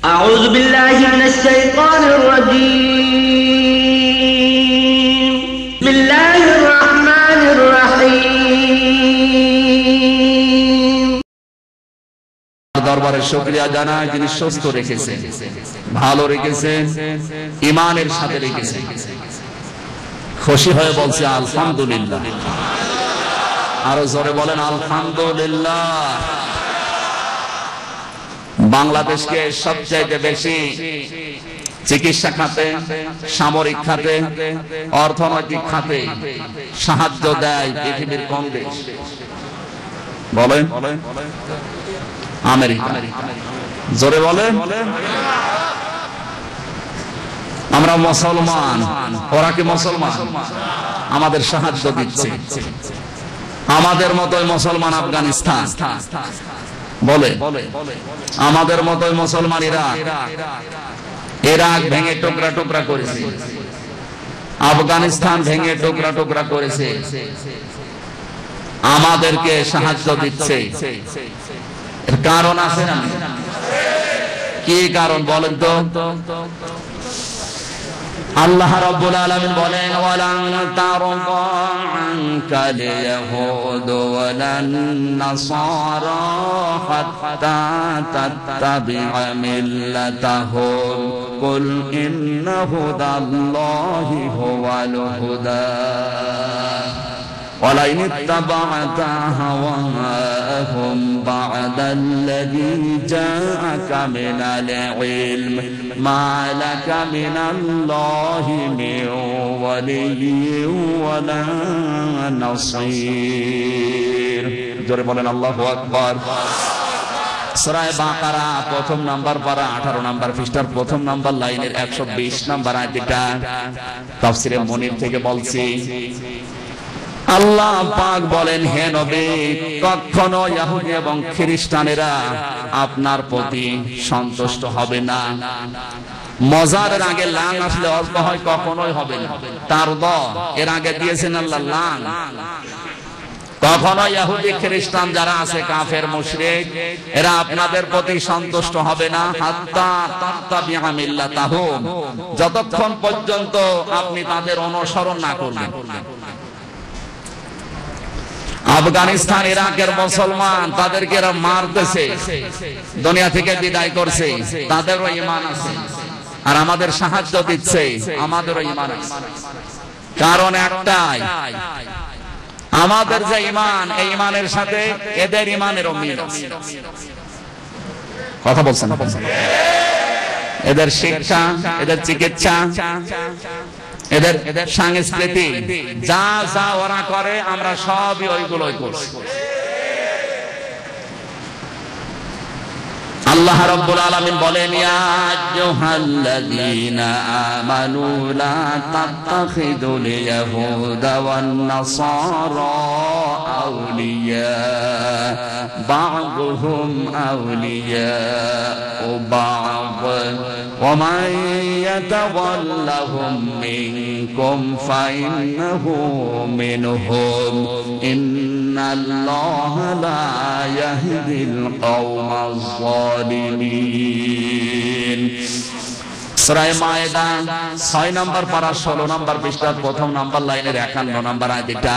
أعوذ بالله من الشيطان الرجيم بسم الله الرحمن الرحيم দরবারে শুকরিয়া জানাই যিনি সুস্থ রেখেছেন, ভালো রেখেছেন, ঈমানের সাথে রেখেছেন। খুশি হয়ে বলছি আলহামদুলিল্লাহ। আরো জোরে বলেন আলহামদুলিল্লাহ। বাংলাদেশকে সবচেয়ে বেশি চিকিৎসা খাতে, সামরিক খাতে, অর্থনৈতিক খাতে সাহায্য দেয় পৃথিবীর কোন দেশ? বলেন। আমেরিকা। জোরে বলেন। আমরা মুসলমান, ওরা কি মুসলমান? আমাদের সাহায্য দিচ্ছে। আমাদের মতোই মুসলমান আফগানিস্তান, বলে আমাদের মতোই মুসলমান ইরাক ভেঙে টুকরা টুকরা করেছে, আফগানিস্তান ভেঙে টুকরা টুকরা করেছে, আমাদেরকে সাহায্য দিচ্ছে। এর কারণ আছে না? কি কারণ বলেন তো? আল্লাহ রাব্বুল আলামিন বলেন, ওয়ালান তারদা আনকাল ইয়াহুদ ওয়ালান নাসারা হাত্তা তাত্তাবিআ মিল্লাতাহুম কুল ইন্না হুদাল্লাহি হুয়াল হুদা ولئن اتبعت أهواءهم بعد الذي جاءك من العلم ما لك من الله من ولي ولا نصير। জোরে বলেন আল্লাহু আকবার। সূরা বাকারা প্রথম নাম্বার পারা 18 নাম্বার পৃষ্ঠার প্রথম নাম্বার লাইনের 120 নাম্বার আয়াতটা তাফসীরে মুনির থেকে বলছি। আল্লাহ পাক বলেন, হে নবী, কখনো ইহুদি এবং খ্রিস্টানেরা আপনার প্রতি সন্তুষ্ট হবে না। মজারের আগে লাং আসলে অল্প হয়, কখনোই হবে না। তার এর আগে দিয়েছেন আল্লাহ লাং। কখনো ইহুদি খ্রিস্টান যারা আছে, কাফের মুশরিক, এরা আপনাদের প্রতি সন্তুষ্ট হবে না হাত্তা তাত্তাবিআ মিল্লাতাহুম, যতক্ষণ পর্যন্ত আপনি তাদের অনুসরণ না করবেন। আফগানিস্তান ইরাকের মুসলমান, তাদেরকে এরা মারতেছে, দুনিয়া থেকে বিদায় করছে, তাদেরও ঈমান আছে, আর আমাদের সাহায্য দিচ্ছে, আমাদেরও ঈমান আছে। কারণ একটাই, আমাদের যে ঈমান, এই ঈমানের সাথে এদের ঈমানেরও মিল আছে। কথা বলছেন? এদের শিক্ষা, এদের চিকিৎসা, এদের সংস্কৃতি, যা যা ওরা করে আমরা সবই ওইগুলোই করছি। আল্লাহ রাব্বুল আলামিন বলেন, ইয়া আইয়ুহাল্লাযীনা আমানু লা তাত্তাখিযুল ইয়াহুদা ওয়ান নাসারা আউলিয়া বা'দুহুম আউলিয়া ও বা'দ ওয়া মান ইয়াতাওয়াল্লাহুম মিনকুম ফাইন্নাহু মিনহুম ইন্নাল্লাহা লা ইয়াহদিল কওমাজ যালিমিন। সূরা মায়েদা 6 নম্বর পারা 16 নম্বর পৃষ্ঠার প্রথম নাম্বার লাইনের 51 নম্বর আয়াতটা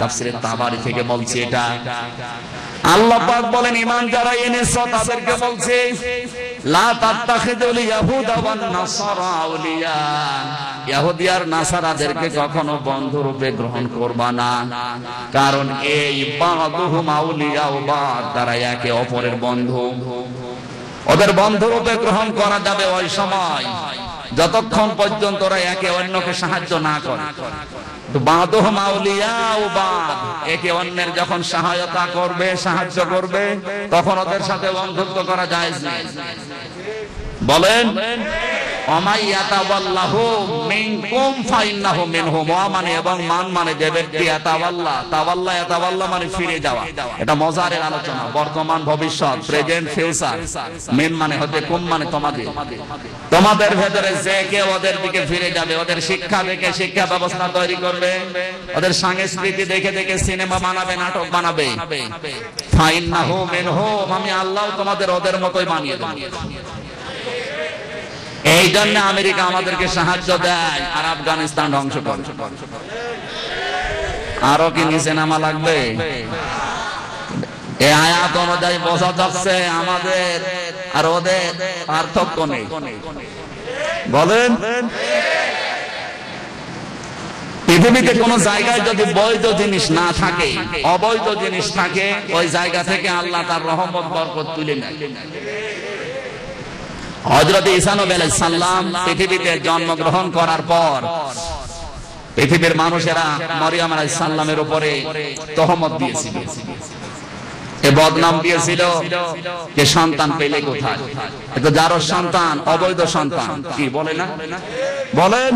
তাফসীরে তাবারি থেকে বলছি। এটা আল্লাহ পাক বলেন, ঈমান যারা এনেছো তাদেরকে বলছে, লা তাত্তাখিযুল ইয়াহুদা ওয়ান নাসারা আউলিয়া, ইহুদি আর নাসারাদেরকে কখনো বন্ধু রূপে গ্রহণ করবা না। কারণ এই বা'দুহুম আউলিয়া ও বা'দ, তারা একে অপরের বন্ধু। ওদের বন্ধু রূপে গ্রহণ করা যাবে ওই সময় যতক্ষণ পর্যন্ত ওরা একে অন্যকে সাহায্য না করে। বা'দুহুম আউলিয়া ও বা'দ, একে অন্যের যখন সহায়তা করবে, সাহায্য করবে, তখন ওদের সাথে বন্ধুত্ব করা জায়েজ নেই। বলেন, ওমাইয়াতাওয়াল্লাহু মিনকুম ফাইন্নাহু মিনহুম। ওয়া মানে এবং মান মানে যে ব্যক্তি ইয়াতাওয়াল্লা, তাওয়াল্লা ইয়াতাওয়াল্লা মানে ফিরে যাওয়া। এটা মজারের আলোচনা, বর্তমান ভবিষ্যৎ, প্রেজেন্ট ফিউচার। মিন মানে হতে, কুম মানে তোমাদের। তোমাদের ভেতরে যে কেউ ওদের দিকে ফিরে যাবে, ওদের শিক্ষা দেখে শিক্ষা ব্যবস্থা তৈরি করবে, ওদের সংস্কৃতি দেখে দেখে সিনেমা বানাবে, নাটক বানাবে, ফাইন্নাহু মিনহুম, আমি আল্লাহ তোমাদের ওদের মতোই বানিয়ে দেব। এই জন্য আমেরিকা আমাদেরকে সাহায্য দেয় আর আফগানিস্তান ধ্বংস করে। আরো কি নিচে নামা লাগবে? এই আয়াত অনুযায়ী বোঝা যাচ্ছে আমাদের আর ওদের পার্থক্য নেই। বলেন, পৃথিবীতে কোন জায়গায় যদি বৈধ জিনিস না থাকে, অবৈধ জিনিস থাকে, ওই জায়গা থেকে আল্লাহ তার রহমত বরকত তুলে নেয়। হযরত ঈসা নবী আলাইহিস সালাম পৃথিবীতে জন্মগ্রহণ করার পর পৃথিবীর মানুষেরা মরিয়ম আলাইহিস সালামের উপরে তহমত দিয়েছিল, এ বদনাম দিয়েছিল যে সন্তান পেলে কোথায়, এটা যার সন্তান, অবৈধ সন্তান। কি বলে না বলেন?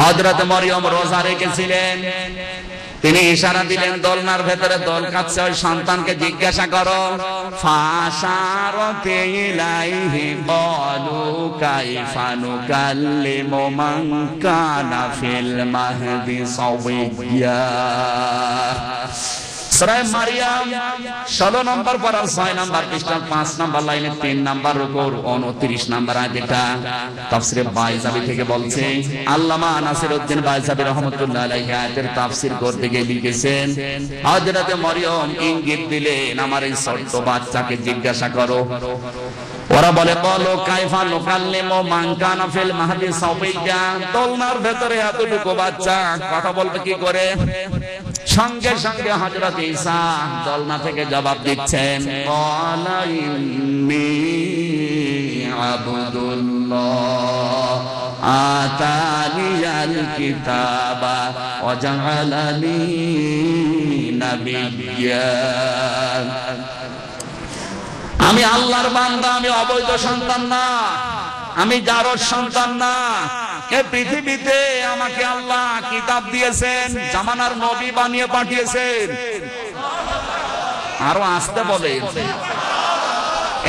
হযরত মরিয়ম রোজা রেখেছিলেন, তিনি ইশারা দিলেন দোলনার ভেতরে দোল কাচ্ছে, ওই সন্তানকে জিজ্ঞাসা করো। ফাশারাত ইলাইহি ক্বালু কাইফা নুকাল্লিমু মান কানা ফিল মাহদি সাবিয়্যা। সূরা মারিয়াম 16 নম্বর পারা 6 নম্বর পৃষ্ঠা 5 নম্বর লাইনে 3 নম্বর রুকুর 29 নম্বর আয়াতটা তাফসীরে বাইজাবি থেকে বলছে। আল্লামা নাসিরউদ্দিন বাইজাবি রাহমাতুল্লাহ আলাইহি আয়াতের তাফসীর করতে গিয়ে লিখেছেন, হযরত মরিয়ম ইঙ্গিত দিলেন আমার এই ছোট্ট বাচ্চাকে জিজ্ঞাসা করো। ওরা বলে বলো কাইফা নুকাল্লিমু মান কানা ফিল মাহদি সাবিয়্যা, দোলনার ভেতরে এতটুকু বাচ্চা কথা বলবে কি করে? সঙ্গে সঙ্গে হযরত ঈসা দোলনা থেকে জবাব দিচ্ছেন, ক্বালা ইন্নী আবদুল্লাহ আতানিয়াল কিতাবা ওয়া জাআলানি নাবিয়্যা। আমি আল্লাহর বান্দা, আমি অবৈধ সন্তান না, আমি জারজ সন্তান না। এই পৃথিবীতে আমাকে আল্লাহ কিতাব দিয়েছেন, জামানার নবী বানিয়ে পাঠিয়েছেন। আরো আসতে বলে,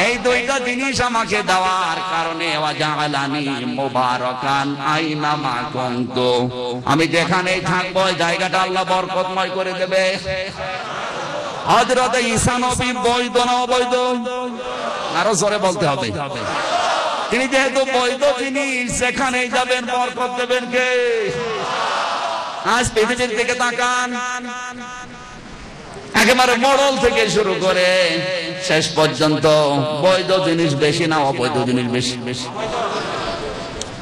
এই দুইটা জিনিস আমাকে দেওয়ার কারণে ওয়াজআলানি মুবারাকান আইনামা কুনতু, আমি যেখানেই থাকবো ওই জায়গাটা আল্লাহ বরকতময় করে দেবে। হযরত ঈসা নবী বৈধ না অবৈধ? আরো জোরে বলতে হবে। তিনি যেহেতু বৈধ জিনিস, যেখানেই যাবেন বরকত দেবেন কে? আজ পৃথিবীর দিকে তাকান, একেবারে মোড়ল থেকে শুরু করে শেষ পর্যন্ত বৈধ জিনিস বেশি না অবৈধ জিনিস বেশি?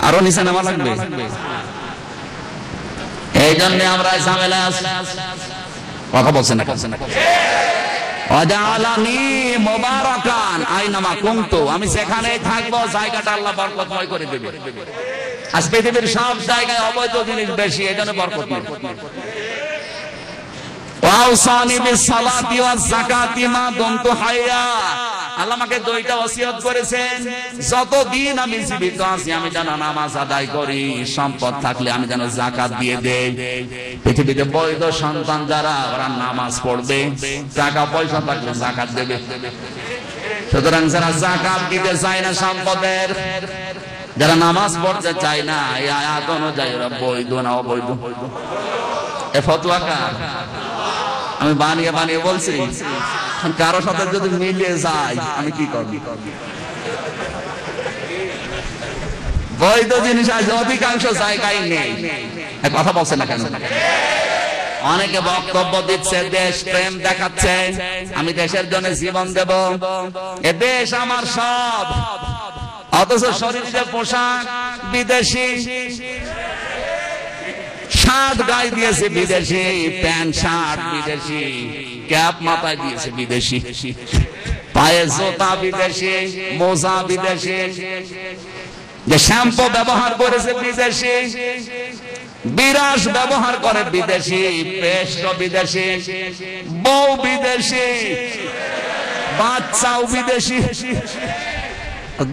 আরো নিচে নামা লাগবে। এই জন্য আমরা ঝামেলা কথা বলছেন না। ওয়াজআলানি মুবারাকান আইনামা কুনতু, আমি যেখানেই থাকবো জায়গাটা আল্লাহ বরকতময় করে দেবে। আজ পৃথিবীর সব জায়গায় অবৈধ জিনিস বেশি, এজন্য বরকত নেই। ওয়াউসানি বিসসালাতি ওয়াজ যাকাতি মা দুমতু হাইয়া, আল্লাহ আমাকে দুইটা ওসিয়ত করেছেন, যতদিন আমি জীবিত আছি আমি যেন নামাজ আদায় করি, সম্পদ থাকলে আমি যেন যাকাত দিয়ে দেই। পৃথিবীতে বৈধ সন্তান যারা, ওরা নামাজ পড়বে, টাকা পয়সা থাকলে যাকাত দেবে। সুতরাং যারা যাকাত দিতে চায় না সম্পদের, যারা নামাজ পড়তে চায় না, এই আয়াত অনুযায়ী ওরা বৈধ না অবৈধ? এ ফতোয়া কার? আমি বানিয়ে বানিয়ে বলছি, কারো সাথে যদি মিলে যায় আমি কি করব? বৈধ জিনিস আজ অধিকাংশ জায়গায় নেই। কথা বলছে না কেন? অনেকে বক্তব্য দিচ্ছে, দেশ প্রেম দেখাচ্ছে, আমি দেশের জন্য জীবন দেব, এ দেশ আমার সব, অথচ শরীরে পোশাক বিদেশি, শার্ট গায়ে দিয়েছে বিদেশি, প্যান্ট শার্ট বিদেশি, ক্যাপ মাথায় দিয়েছে বিদেশি, পায়ে জুতা বিদেশি, মোজা বিদেশি, যে শ্যাম্পু ব্যবহার করেছে বিদেশি, বিরাস ব্যবহার করে বিদেশি, পেস্ট বিদেশি, বউ বিদেশি, বাচ্চাও বিদেশি।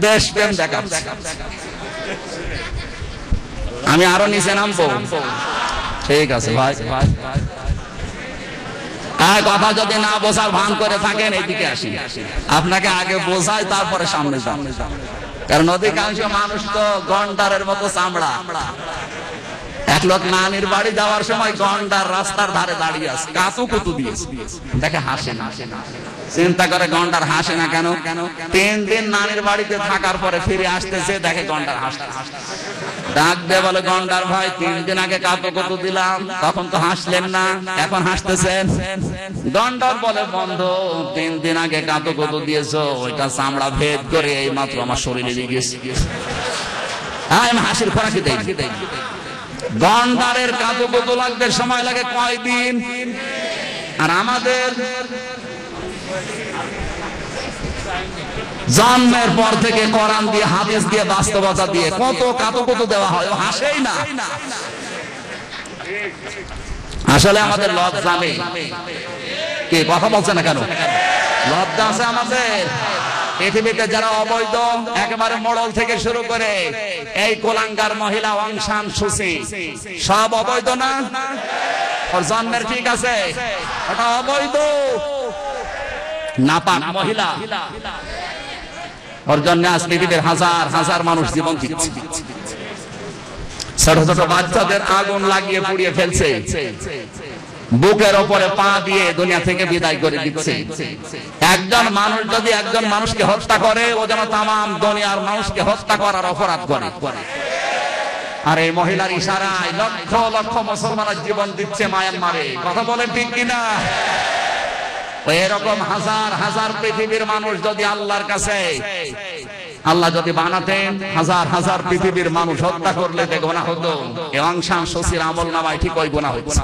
দেশ প্রেম দেখাচ্ছে। আমি আরো নিচে নামবো? ঠিক আছে ভাই, কথা যদি না বোঝার ভান করে থাকেন এইদিকে আসি, আপনাকে আগে বোঝাই তারপরে সামনে যান। কারণ অধিকাংশ মানুষ তো গন্ডারের মতো চামড়া। এক লোক নানির বাড়ি যাওয়ার সময় গন্ডার রাস্তার ধারে দাঁড়িয়ে আছে, কাতু কুতু দিয়েছে, দেখে হাসে না, চিন্তা করে গন্ডার হাসে না কেন? 3 দিন নানির বাড়িতে থাকার পরে ফিরে আসতেছে, দেখে গন্ডার হাসছে। ডাক দিয়ে বলে, গন্ডার ভাই 3 দিন আগে কাতু দিলাম, তখন তো হাসলেন না, এখন হাসতেছেন। গন্ডার বলে, বন্ধু 3 দিন আগে কাতু দিয়েছো, ওইটা চামড়া ভেদ করে এই মাত্র আমার শরীরে দিয়ে গেছে। আমি হাসির খোরাকি দেই। গন্ডারের কাতু লাগতে সময় লাগে কয়দিন, আর আমাদের জন্মের পর থেকে কোরআন দিয়ে, হাদিস দিয়ে, বাস্তবতা দিয়ে কত কাতু দেওয়া হয়, ও হাসেই না। আসলে আমাদের লজ্জা নেই। কি কথা বলছে না কেন? লজ্জা আছে আমাদের। পৃথিবীতে যারা অবৈধ, একেবারে মোড়ল থেকে শুরু করে এই কোলাঙ্গার মহিলা অং সান সুচি, সব অবৈধ না? ওর জন্মের ঠিক আছে, ওটা অবৈধ নাপাক মহিলা। ওর জন্য আজ পৃথিবীর হাজার হাজার মানুষ জীবন দিচ্ছে। ছোট ছোট বাচ্চাদের আগুন লাগিয়ে পুড়িয়ে ফেলছে, বুকের ওপরে পা দিয়ে দুনিয়া থেকে বিদায় করে দিচ্ছে। একজন মানুষ যদি একজন মানুষকে হত্যা করে, ও যেন তামাম দুনিয়ার মানুষকে হত্যা করার অপরাধ করে। আর এই মহিলার ইশারায় লক্ষ লক্ষ মুসলমানের জীবন দিচ্ছে মায়ানমারে। কথা বলেন ঠিক কিনা? এরকম হাজার হাজার পৃথিবীর মানুষ যদি আল্লাহর কাছে, আল্লাহ যদি বানাতেন, হাজার হাজার পৃথিবীর মানুষ হত্যা করলে যে গুনাহ হতো, অং সান সুচির আমল নামায় ঠিক ওই গুনাহ হচ্ছে।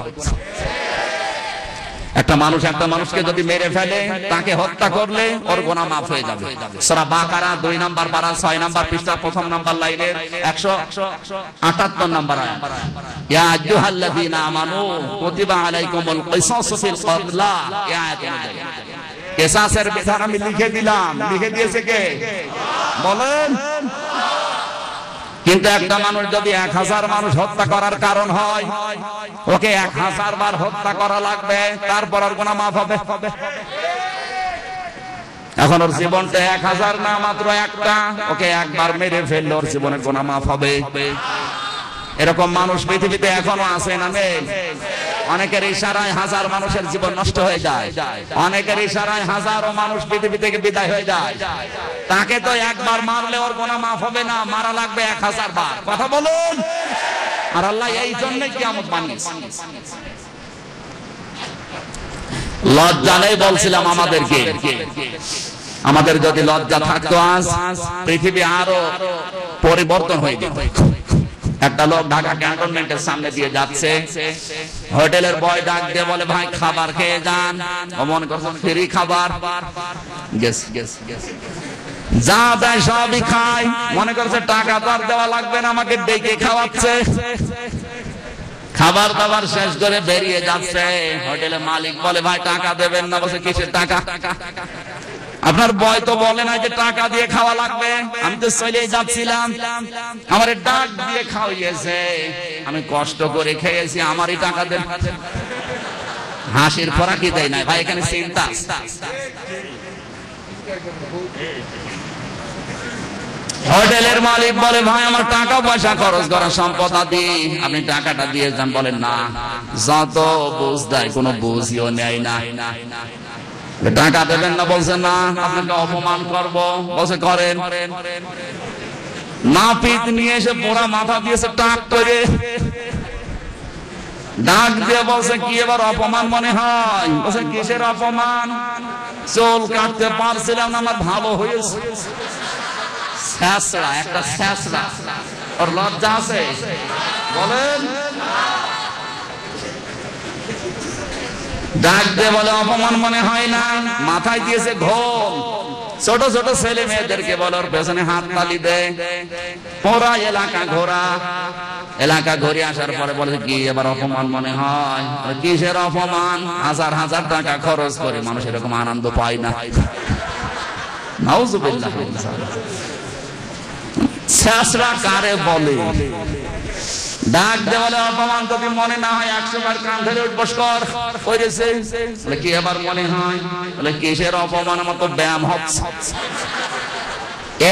একটা মানুষ একটা মানুষকে যদি মেরে ফেলে, তাকে হত্যা করলে ওর গুনাহ মাফ হয়ে যাবে। সূরা বাকারা 2 নম্বর পারা 6 নম্বর পৃষ্ঠা 1 নম্বর লাইনের 178 নম্বর আয়াত। ইয়া আইয়ুহাল্লাযীনা আমানু কুতিবা আলাইকুমুল কিসাসু ফিল কতলা। এই আয়াত অনুযায়ী কিসাসের বিধান আমি লিখে দিলাম। লিখে দিয়েছে কে বলেন? কিন্তু একটা মানুষ যদি 1000 মানুষ হত্যা করার কারণ হয়, ওকে 1000 বার হত্যা করা লাগবে, তারপর আর গুনাহ মাফ হবে। এখন ওর জীবনটা 1000 না, মাত্র একটা, ওকে একবার মেরে ফেললে ওর জীবনের গুনাহ মাফ হবে। এরকম মানুষ পৃথিবীতে এখনো আছে না নেই? অনেকের ইশারায় হাজার মানুষের জীবন নষ্ট হয়ে যায়, অনেকের ইশারায় হাজারো মানুষ পৃথিবী থেকে বিদায় হয়ে যায়। তাকে তো একবার মারলে ওর গুনাহ মাফ হবে না, মারা লাগবে 1000 বার। কথা বলুন। আর আল্লাহ এই জন্যই কিয়ামত বানিয়েছে। লজ্জা নেই বলছিলাম আমাদেরকে। আমাদের যদি লজ্জা থাকতো, আজ পৃথিবী আরো পরিবর্তন হয়ে যেত। একটা লোক ঢাকা ক্যান্টনমেন্টের সামনে দিয়ে যাচ্ছে, হোটেলের বয় ডাক দিয়ে বলে, ভাই খাবার খেয়ে যান। ও মনে করছেন ফ্রি খাবার, যা দেয় সবই খায়, মনে করছে টাকা তো আর দেওয়া লাগবে না, আমাকে ডেকে খাওয়াচ্ছে। খাবার দাবার শেষ করে বেরিয়ে যাচ্ছে, হোটেলের মালিক বলে, ভাই টাকা দেবেন না। বলছে, কিসের টাকা? আপনার বয় তো বলে না যে টাকা দিয়ে খাওয়া লাগবে, আমি তো চলে যাচ্ছিলাম, আমার ডাক দিয়ে খাওয়াইয়েছে, আমি কষ্ট করে খেয়েছি, আমারই টাকা দেন। হাসির খোরাকি দেয় না ভাই, এখানে চিন্তা। হোটেলের মালিক বলে, ভাই আমার টাকা পয়সা খরচ করা সম্পদ আদি, আপনি টাকাটা দিয়ে যান। বলেন না, যত বুঝ দেয় কোনো বুঝিও নেয় না। টাকা দেবেন না? বলছে না, আপনাকে অপমান করব। বলছে করেন। নাপিত নিয়ে এসে পোড়া মাথা দিয়েছে টাক করে, ডাক দিয়ে বলছে, কি এবার অপমান মনে হয়? বলছে, কিসের অপমান? চুল কাটতে পারছিলাম না, আমার ভালো হয়েছে। ছেঁচড়া, একটা ছেঁচড়া। ওর লজ্জা আছে? বলেন। ডাক দিয়ে বলে, অপমান মনে হয় না? মাথায় দিয়েছে ঘোল। ছোট ছোট ছেলে মেয়েদেরকে বলে, ওর পেছনে হাত তালি দে। পুরা এলাকা ঘোরা, এলাকা ঘুরে আসার পরে বলে, কি এবার অপমান মনে হয়? কিসের অপমান? হাজার হাজার টাকা খরচ করে মানুষ এরকম আনন্দ পায় না। নাউজুবিল্লাহ। ছেঁচড়া কারে বলে? ডাক দিয়ে বলে, অপমান যদি মনে না হয় 100 বার কান ধরে উঠবস কর। করেছে। বলে, কি এবার মনে হয়? বলে, কিসের অপমান? মতো ব্যায়াম হচ্ছে।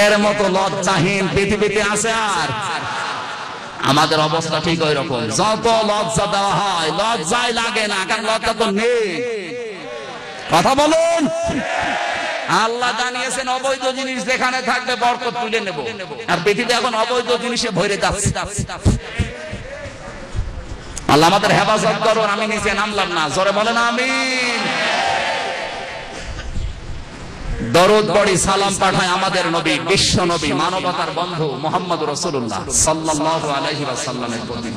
এর মতো লজ্জাহীন পৃথিবীতে আছে? আর আমাদের অবস্থা ঠিক ওই রকম। যত লজ্জা দেওয়া হয়, লজ্জাই লাগে না, কারণ লজ্জা তো নেই। কথা বলুন। আল্লাহ জানিয়েছেন অবৈধ জিনিস যেখানে থাকবে বরকত তুলে নেব, আর পৃথিবী এখন অবৈধ জিনিসে ভরে যাচ্ছে। আল্লাহ আমাদের হেফাজত করুন। আমি নিচে নামলাম না, জোরে বলেন আমিন। দরুদ পড়ি, সালাম পাঠাই আমাদের নবী, বিশ্ব নবী, মানবতার বন্ধু মুহাম্মদ রাসূলুল্লাহ সাল্লাল্লাহু আলাইহি ওয়াসাল্লামের প্রতি।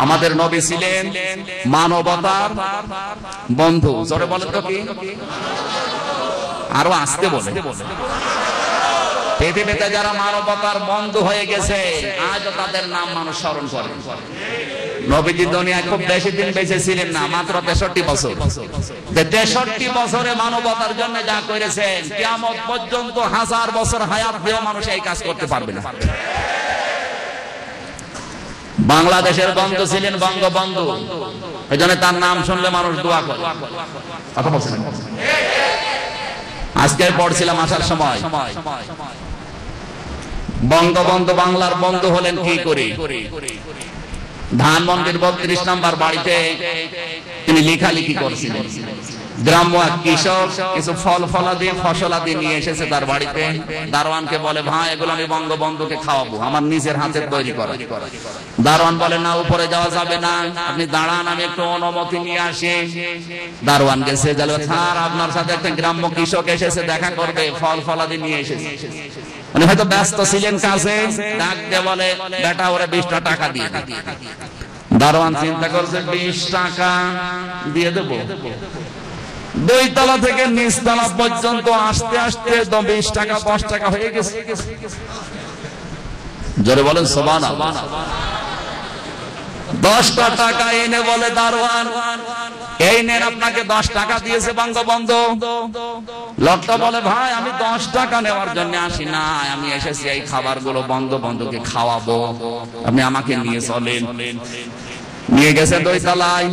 আমাদের নবী ছিলেন মানবতার বন্ধু। জোরে বলেন তো কি? আরো আসতে বলেন। পৃথিবীতে যারা মানবতার বন্ধু হয়ে গেছে আজও তাদের নাম মানুষ স্মরণ করে। নবীজি দুনিয়ায় খুব বেশি দিন বেঁচে ছিলেন না, মাত্র 63 বছর। 63 বছরে মানবতার জন্য যা করেছেন, কিয়ামত পর্যন্ত 1000 বছর হায়াত দিয়েও মানুষ এই কাজ করতে পারবে না। বাংলাদেশের বন্ধু ছিলেন বঙ্গবন্ধু, এজন্য তার নাম শুনলে মানুষ দোয়া করে। কথা বলছেন? আজকে পড়ছিলাম আসার সময়, বঙ্গবন্ধু বাংলার বন্ধু হলেন কি করে। ধানমন্ডির 32 নম্বর বাড়িতে তিনি লেখালেখি করছিলেন। গ্রাম্য এক কৃষক কিছু ফল ফলাদি ফসলাদি নিয়ে এসেছে তার বাড়িতে। দারোয়ানকে বলে, ভাই এগুলো আমি বঙ্গবন্ধুকে খাওয়াবো, আমার নিজের হাতে তৈরি করা। দারোয়ান বলে, না, উপরে যাওয়া যাবে না, আপনি দাঁড়ান, আমি একটু অনুমতি নিয়ে আসি। দারোয়ান গেছে, স্যার আপনার সাথে একটা গ্রাম্য কৃষক এসেছে, দেখা করবে, ফল ফলাদি নিয়ে এসেছে। উনি হয়তো ব্যস্ত ছিলেন কাজে, ডাক দিয়ে বলে, বেটা ওরে 20টা টাকা দিয়ে। দারোয়ান চিন্তা করছে 20 টাকা দিয়ে দেবো। 2 তলা থেকে নিচ তলা পর্যন্ত আসতে আসতে 20 টাকা 10 টাকা হয়ে গেছে। জোরে বলেন সুবহানাল্লাহ। 10টা টাকা এনে বলে দারোয়ান, এই নেন, আপনাকে 10 টাকা দিয়েছে বঙ্গবন্ধু। লোকটা বলে, ভাই আমি 10 টাকা নেওয়ার জন্য আসি না, আমি এসেছি এই খাবারগুলো বঙ্গবন্ধুকে খাওয়াবো, আপনি আমাকে নিয়ে চলেন। নিয়ে গেছে 2 তলায়,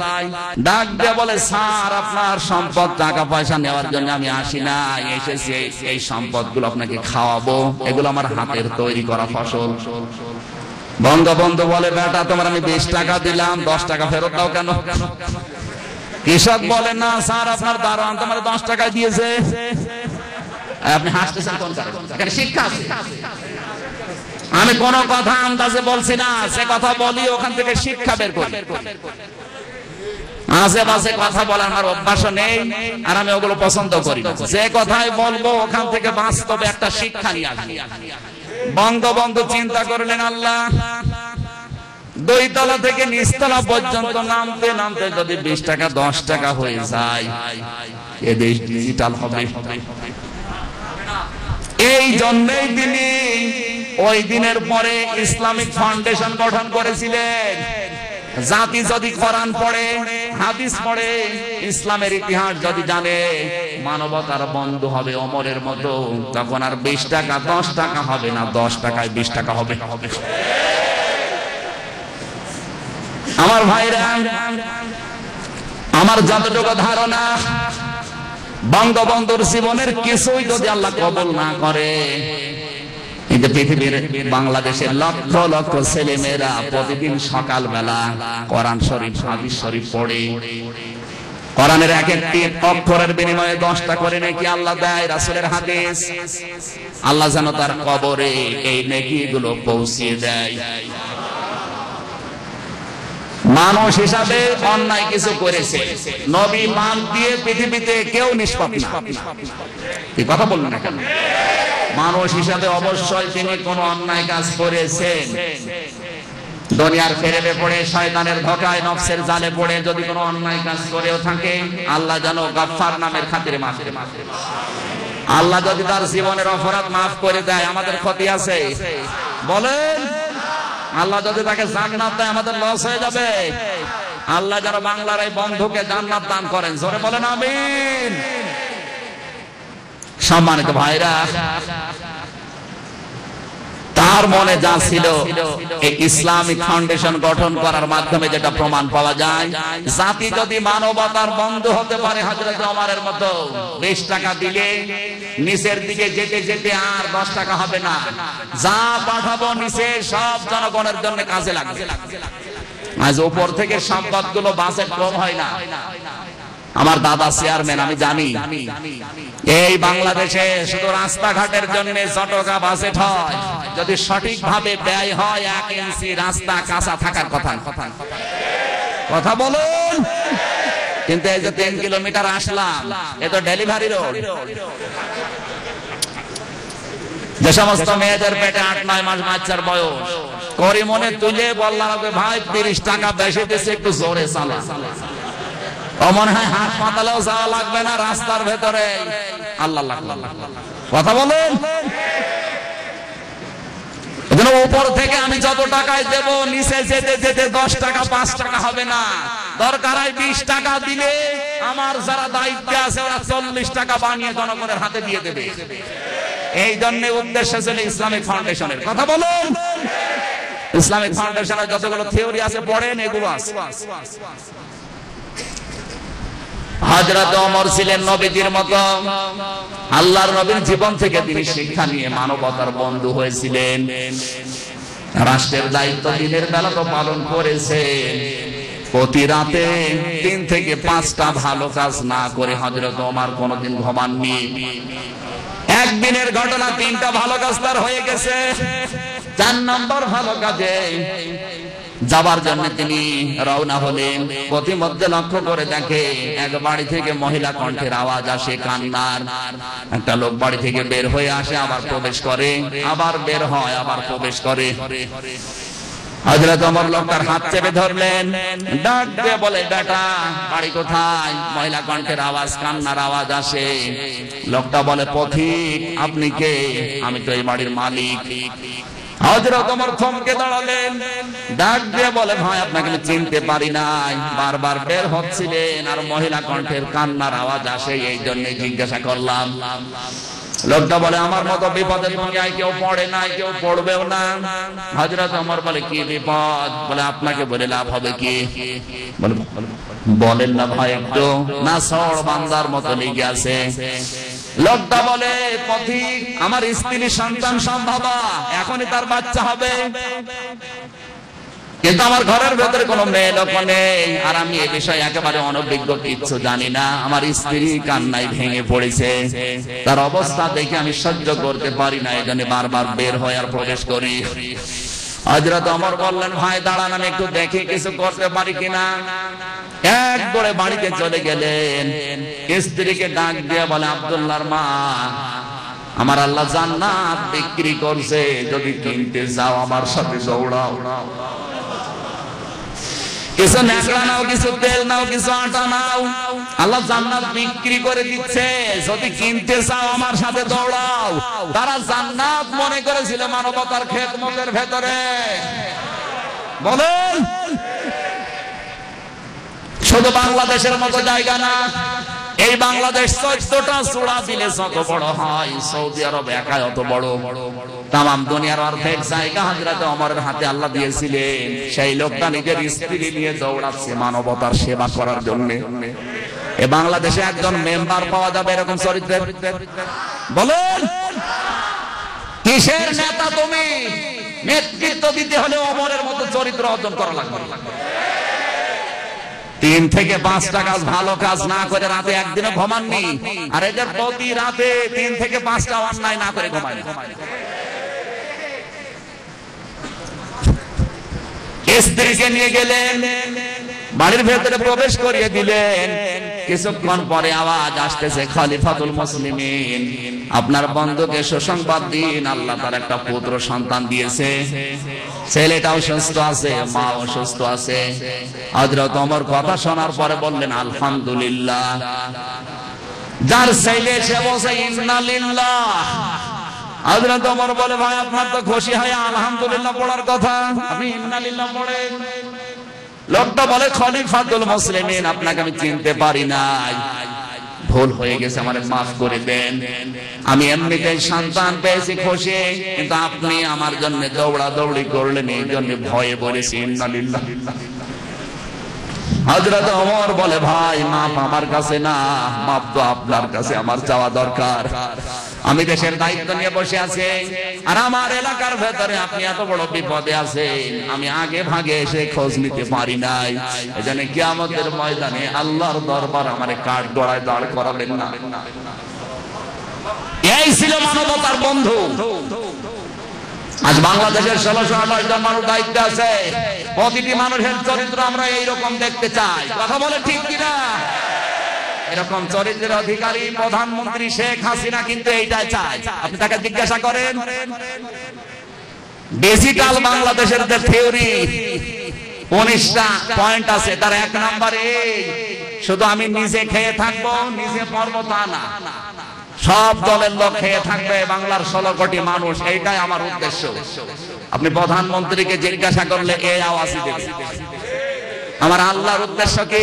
ডাক দিয়ে বলে, স্যার আপনার সম্পদ টাকা পয়সা নেওয়ার জন্য আমি আসি না, এসেছি এই সম্পদগুলো আপনাকে খাওয়াবো, এগুলো আমার হাতের তৈরি করা ফসল। বঙ্গবন্ধু বলে, বেটা তোমার আমি 20 টাকা দিলাম, 10 টাকা ফেরত দাও কেন? কৃষক বলে, না স্যার আপনার দারোয়ান তোমার 10 টাকা দিয়েছে। আপনি হাসতেছেন কোন কারণে? এখানে শিক্ষা আছে। আমি কোন কথা আন্দাজে বলছি না, সে কথা বলি ওখান থেকে শিক্ষা বের করি। আশেপাশে কথা বলার আমার অভ্যাস নেই, আর আমি ওগুলো পছন্দ করি না। যে কথাই বলবো ওখান থেকে বাস্তবে একটা শিক্ষা নিয়ে আসি। বঙ্গবন্ধু চিন্তা করলেন, আল্লাহ 2 তলা থেকে নিচতলা পর্যন্ত নামতে নামতে যদি 20 টাকা 10 টাকা হয়ে যায়, এ দেশ ডিজিটাল হবে। এই জন্যই তিনি ওই দিনের পরে ইসলামিক ফাউন্ডেশন গঠন করেছিলেন। জাতি যদি কোরআন পড়ে, হাদিস পড়ে, ইসলামের ইতিহাস যদি জানে, মানবতার বন্ধু হবে ওমরের মতো, তখন আর 20 টাকা 10 টাকা হবে না, 10 টাকায় 20 টাকা হবে। আমার ভাইরা, আমার যতটুকু ধারণা, বঙ্গবন্ধুর জীবনের কিছুই যদি আল্লাহ কবুল না করে, এই যে পৃথিবীর বাংলাদেশের লক্ষ লক্ষ ছেলে মেয়েরা প্রতিদিন সকালবেলা কোরআন শরীফ হাদিস শরীফ পড়ে, কোরআনের এক একটি অক্ষরের বিনিময়ে 10টা করে নাকি আল্লাহ দেয়, রাসূলের হাদিস, আল্লাহ যেন তার কবরে এই নেকিগুলো পৌঁছিয়ে দেয়। মানুষ হিসাবে অন্যায় কিছু করেছে, নবী মান দিয়ে পৃথিবীতে কেউ নিষ্পাপ না। এই কথা বললেন না কেন? মানুষ হিসাবে অবশ্যই তিনি কোন অন্যায় কাজ করেছেন। দুনিয়ার ফেরেবে পড়ে, শয়তানের ধোঁকায়, নফসের জালে পড়ে যদি কোনো অন্যায় কাজ করেও থাকে, আল্লাহ যেন গফফার নামের খাতিরে মাফ করে। আল্লাহ যদি তার জীবনের অপরাধ মাফ করে দেয়, আমাদের ক্ষতি আছে? বলেন। আল্লাহ যদি তাকে জান্নাত দেয়, আমাদের লস হয়ে যাবে? আল্লাহ যেন বাংলার এই বন্ধুকে জান্নাত দান করেন, জোরে বলেন আমিন। সম্মানিত ভাইরা, তার মনে যা ছিল, এই ইসলামিক ফাউন্ডেশন গঠন করার মাধ্যমে যেটা প্রমাণ পাওয়া যায়, জাতি যদি মানবতার বন্ধু হতে পারে হযরত ওমরের মতো, 20 টাকা দিলে নিচের দিকে যেতে যেতে আর 10 টাকা হবে না, যা পাঠাবো নিচে সব জনগণের জন্য কাজে লাগবে। আজ উপর থেকে সম্পদগুলো বাজেট কম হয় না, আমার দাদা চেয়ারম্যান, আমি জানি এই বাংলাদেশে শুধু রাস্তাঘাটের জন্য জটকা বাজেট হয়, যদি সঠিকভাবে ব্যয় হয় 1 ইঞ্চি রাস্তা কাঁচা থাকার কথা। কথা বলুন। কিন্তু এই যে 3 কিলোমিটার আসলাম, এ তো ডেলিভারি রোড। যে সমস্ত মেয়েদের পেটে 8-9 মাস বাচ্চার বয়স, করিমনে তুলে বললাম ভাই 30 টাকা বেশি দিচ্ছে, একটু জোরে চালা। ও মনে হয় হাসপাতালেও যাওয়া লাগবে না, রাস্তার ভেতরে আল্লাহ কথা বলুন। উপর থেকে আমি যত টাকায় দেব, নিচে যেতে যেতে 10 টাকা 5 টাকা হবে না, দরকার হয় 20 টাকা দিলে আমার যারা দায়িত্বে আছে ওরা 40 টাকা বানিয়ে জনগণের হাতে দিয়ে দেবে। এই জন্য উদ্দেশ্য ছিল ইসলামিক ফাউন্ডেশনের। কথা বলুন। ইসলামিক ফাউন্ডেশনের যতগুলো থিওরি আছে পড়েন, এগুলো আছে। হযরত ওমর ছিলেন নবীজির মতো, আল্লাহর নবীর জীবন থেকে তিনি শিক্ষা নিয়ে মানবতার বন্ধু হয়েছিলেন। রাষ্ট্রের দায়িত্ব দিনের বেলা তো পালন করেছেন। প্রতি রাতে 3 থেকে 5টা ভালো কাজ না করে হযরত ওমর কোনোদিন ঘুমাননি। একদিনের ঘটনা 3টা ভালো কাজ তার হয়ে গেছে। 4 নম্বর ভালো কাজে যাবার জন্য তিনি রওনা হলেন। পথিমধ্যে লক্ষ্য করে দেখে এক বাড়ি থেকে মহিলা কণ্ঠের আওয়াজ আসে, কান্নার। একটা লোক বাড়ি থেকে বের হয়ে আসে, আবার প্রবেশ করে, আবার বের হয়, আবার প্রবেশ করে। হযরত ওমর লোকটার হাত চেপে ধরলেন, ডাক দিয়ে বলে, বেটা বাড়ি কোথায়? মহিলা কণ্ঠের আওয়াজ, কান্নার আওয়াজ আসে। লোকটা বলে, পথিক আপনি কে? আমি তো এই বাড়ির মালিক। হযরত ওমর থমকে দাঁড়ালেন, ডাক দিয়ে বলে, ভাই আপনাকে আমি চিনতে পারি নাই, বারবার বের হচ্ছিলেন আর মহিলা কণ্ঠের কান্নার আওয়াজ আসে, এই জন্য জিজ্ঞাসা করলাম। লোকটা বলে, আমার মতো বিপদের দুনিয়ায় কেউ পড়ে নাই, কেউ পড়বেও না। হযরত ওমর বলে, কি বিপদ? বলে, আপনাকে বলে লাভ হবে কি? বলেন না ভাই একটু। না, সর বান্দার মতো লেগে আছে। লোকটা বলে, পথিক আমার স্ত্রী সন্তান সম্ভবা, এখনই তার বাচ্চা হবে, কিন্তু আমার ঘরের ভেতরে কোনো মেয়ে লোক নেই, আর আমি এই বিষয়ে একেবারে অনভিজ্ঞ, কিচ্ছু জানি না। আমার স্ত্রী কান্নায় ভেঙে পড়েছে, তার অবস্থা দেখে আমি সহ্য করতে পারি না, এজন্য বারবার বের হয় আর প্রবেশ করি। হযরত ওমর বললেন, ভাই দাঁড়ান, আমি একটু দেখি কিছু করতে পারি কিনা। এক দৌড়ে বাড়িতে চলে গেলেন। স্ত্রীকে ডাক দিয়ে বলে, আব্দুল্লাহর মা, আমার আল্লাহ জান্নাত বিক্রি করছে, যদি কিনতে যাও আমার সাথে দৌড়াও। কিছু ন্যাকড়া নাও, কিছু তেল নাও, কিছু আটা নাও, আল্লাহ জান্নাত বিক্রি করে দিচ্ছে, যদি কিনতে চাও আমার সাথে দৌড়াও। তারা জান্নাত মনে করেছিল মানবতার খেদমতের ভেতরে। বলেন, শুধু বাংলাদেশের মতো জায়গা না, এই বাংলাদেশ 14টা চূড়া দিলে যত বড় হয়, সৌদি আরব একাই অত বড়। তামাম দুনিয়ার অর্ধেক জায়গা হযরত ওমরের হাতে আল্লাহ দিয়েছিলেন। সেই লোকটা নিজের স্ত্রী নিয়ে দৌড়াচ্ছে মানবতার সেবা করার জন্য। এ বাংলাদেশে একজন মেম্বার পাওয়া যাবে এরকম চরিত্রের? বলেন, কিসের নেতা তুমি? নেতৃত্ব দিতে হলে ওমরের মতো চরিত্র অর্জন করা লাগবে। 3 থেকে 5টা কাজ ভালো কাজ না করে রাতে একদিনও ঘুমাননি, আর এদের প্রতি রাতে 3 থেকে 5টা অন্যায় না করে ঘুমায়। স্ত্রীকে নিয়ে গেলেন, বাড়ির ভেতরে প্রবেশ করিয়ে দিলেন। কিছুক্ষণ পরে আওয়াজ আসতেছে, খলিফাতুল মুসলিমিন, আপনার বন্ধুকে সুসংবাদ দিন, আল্লাহ তার একটা পুত্র সন্তান দিয়েছে, ছেলেটাও সুস্থ আছে, মাও সুস্থ আছে। হযরত ওমর কথা শোনার পরে বললেন, আলহামদুলিল্লাহ। যার ছেলে সে বলে ইন্না লিল্লাহ। হযরত ওমর বলে, ভাই আপনার তো খুশি হয় আলহামদুলিল্লাহ পড়ার কথা, আপনি ইন্না লিল্লাহ পড়েন। লোকটা বলে, খলিফাতুল মুসলিমিন, আপনাকে আমি চিনতে পারি নাই, ভুল হয়ে গেছে, আমারে মাফ করে দেন। আমি এমনিতেই সন্তান পেয়েছি খুশি, কিন্তু আপনি আমার জন্য দৌড়াদৌড়ি করলেন, এই জন্য ভয়ে পড়েছি, ইন্না লিল্লাহ। হযরত ওমর বলে, ভাই মাপ আমার কাছে না, মাপ তো আপনার কাছে আমার চাওয়া দরকার। আমি দেশের দায়িত্ব নিয়ে বসে আছি, আর আমার এলাকার ভেতরে আপনি এত বড় বিপদে আছেন, আমি আগে ভাগে এসে খোঁজ নিতে পারি নাই। এজন্য কিয়ামতের ময়দানে আল্লাহর দরবার আমারে কাঠ গড়ায় দাঁড় করাবেন না। এই ছিল মানবতার বন্ধু। আজ বাংলাদেশের 1628 জন মানুষ দায়িত্ব আছে। প্রতিটি মানুষের চরিত্র আমরা এইরকম দেখতে চাই। কথা বলে ঠিক কিনা? এরকম চরিত্রের অধিকারী প্রধানমন্ত্রী শেখ হাসিনা কিন্তু এইটাই চায়। আপনি তাকে জিজ্ঞাসা করেন, ডিজিটাল বাংলাদেশের যে থিওরি 19টা পয়েন্ট আছে, তার 1 নম্বরে শুধু আমি নিজে খেয়ে থাকবো, নিজে পড়বো তা না, সব দলের লোক খেয়ে থাকবে, বাংলার 16 কোটি মানুষ, এইটাই আমার উদ্দেশ্য। আপনি প্রধানমন্ত্রীকে জিজ্ঞাসা করলে এই আওয়াজই দেবে। আমার আল্লাহর উদ্দেশ্য কি?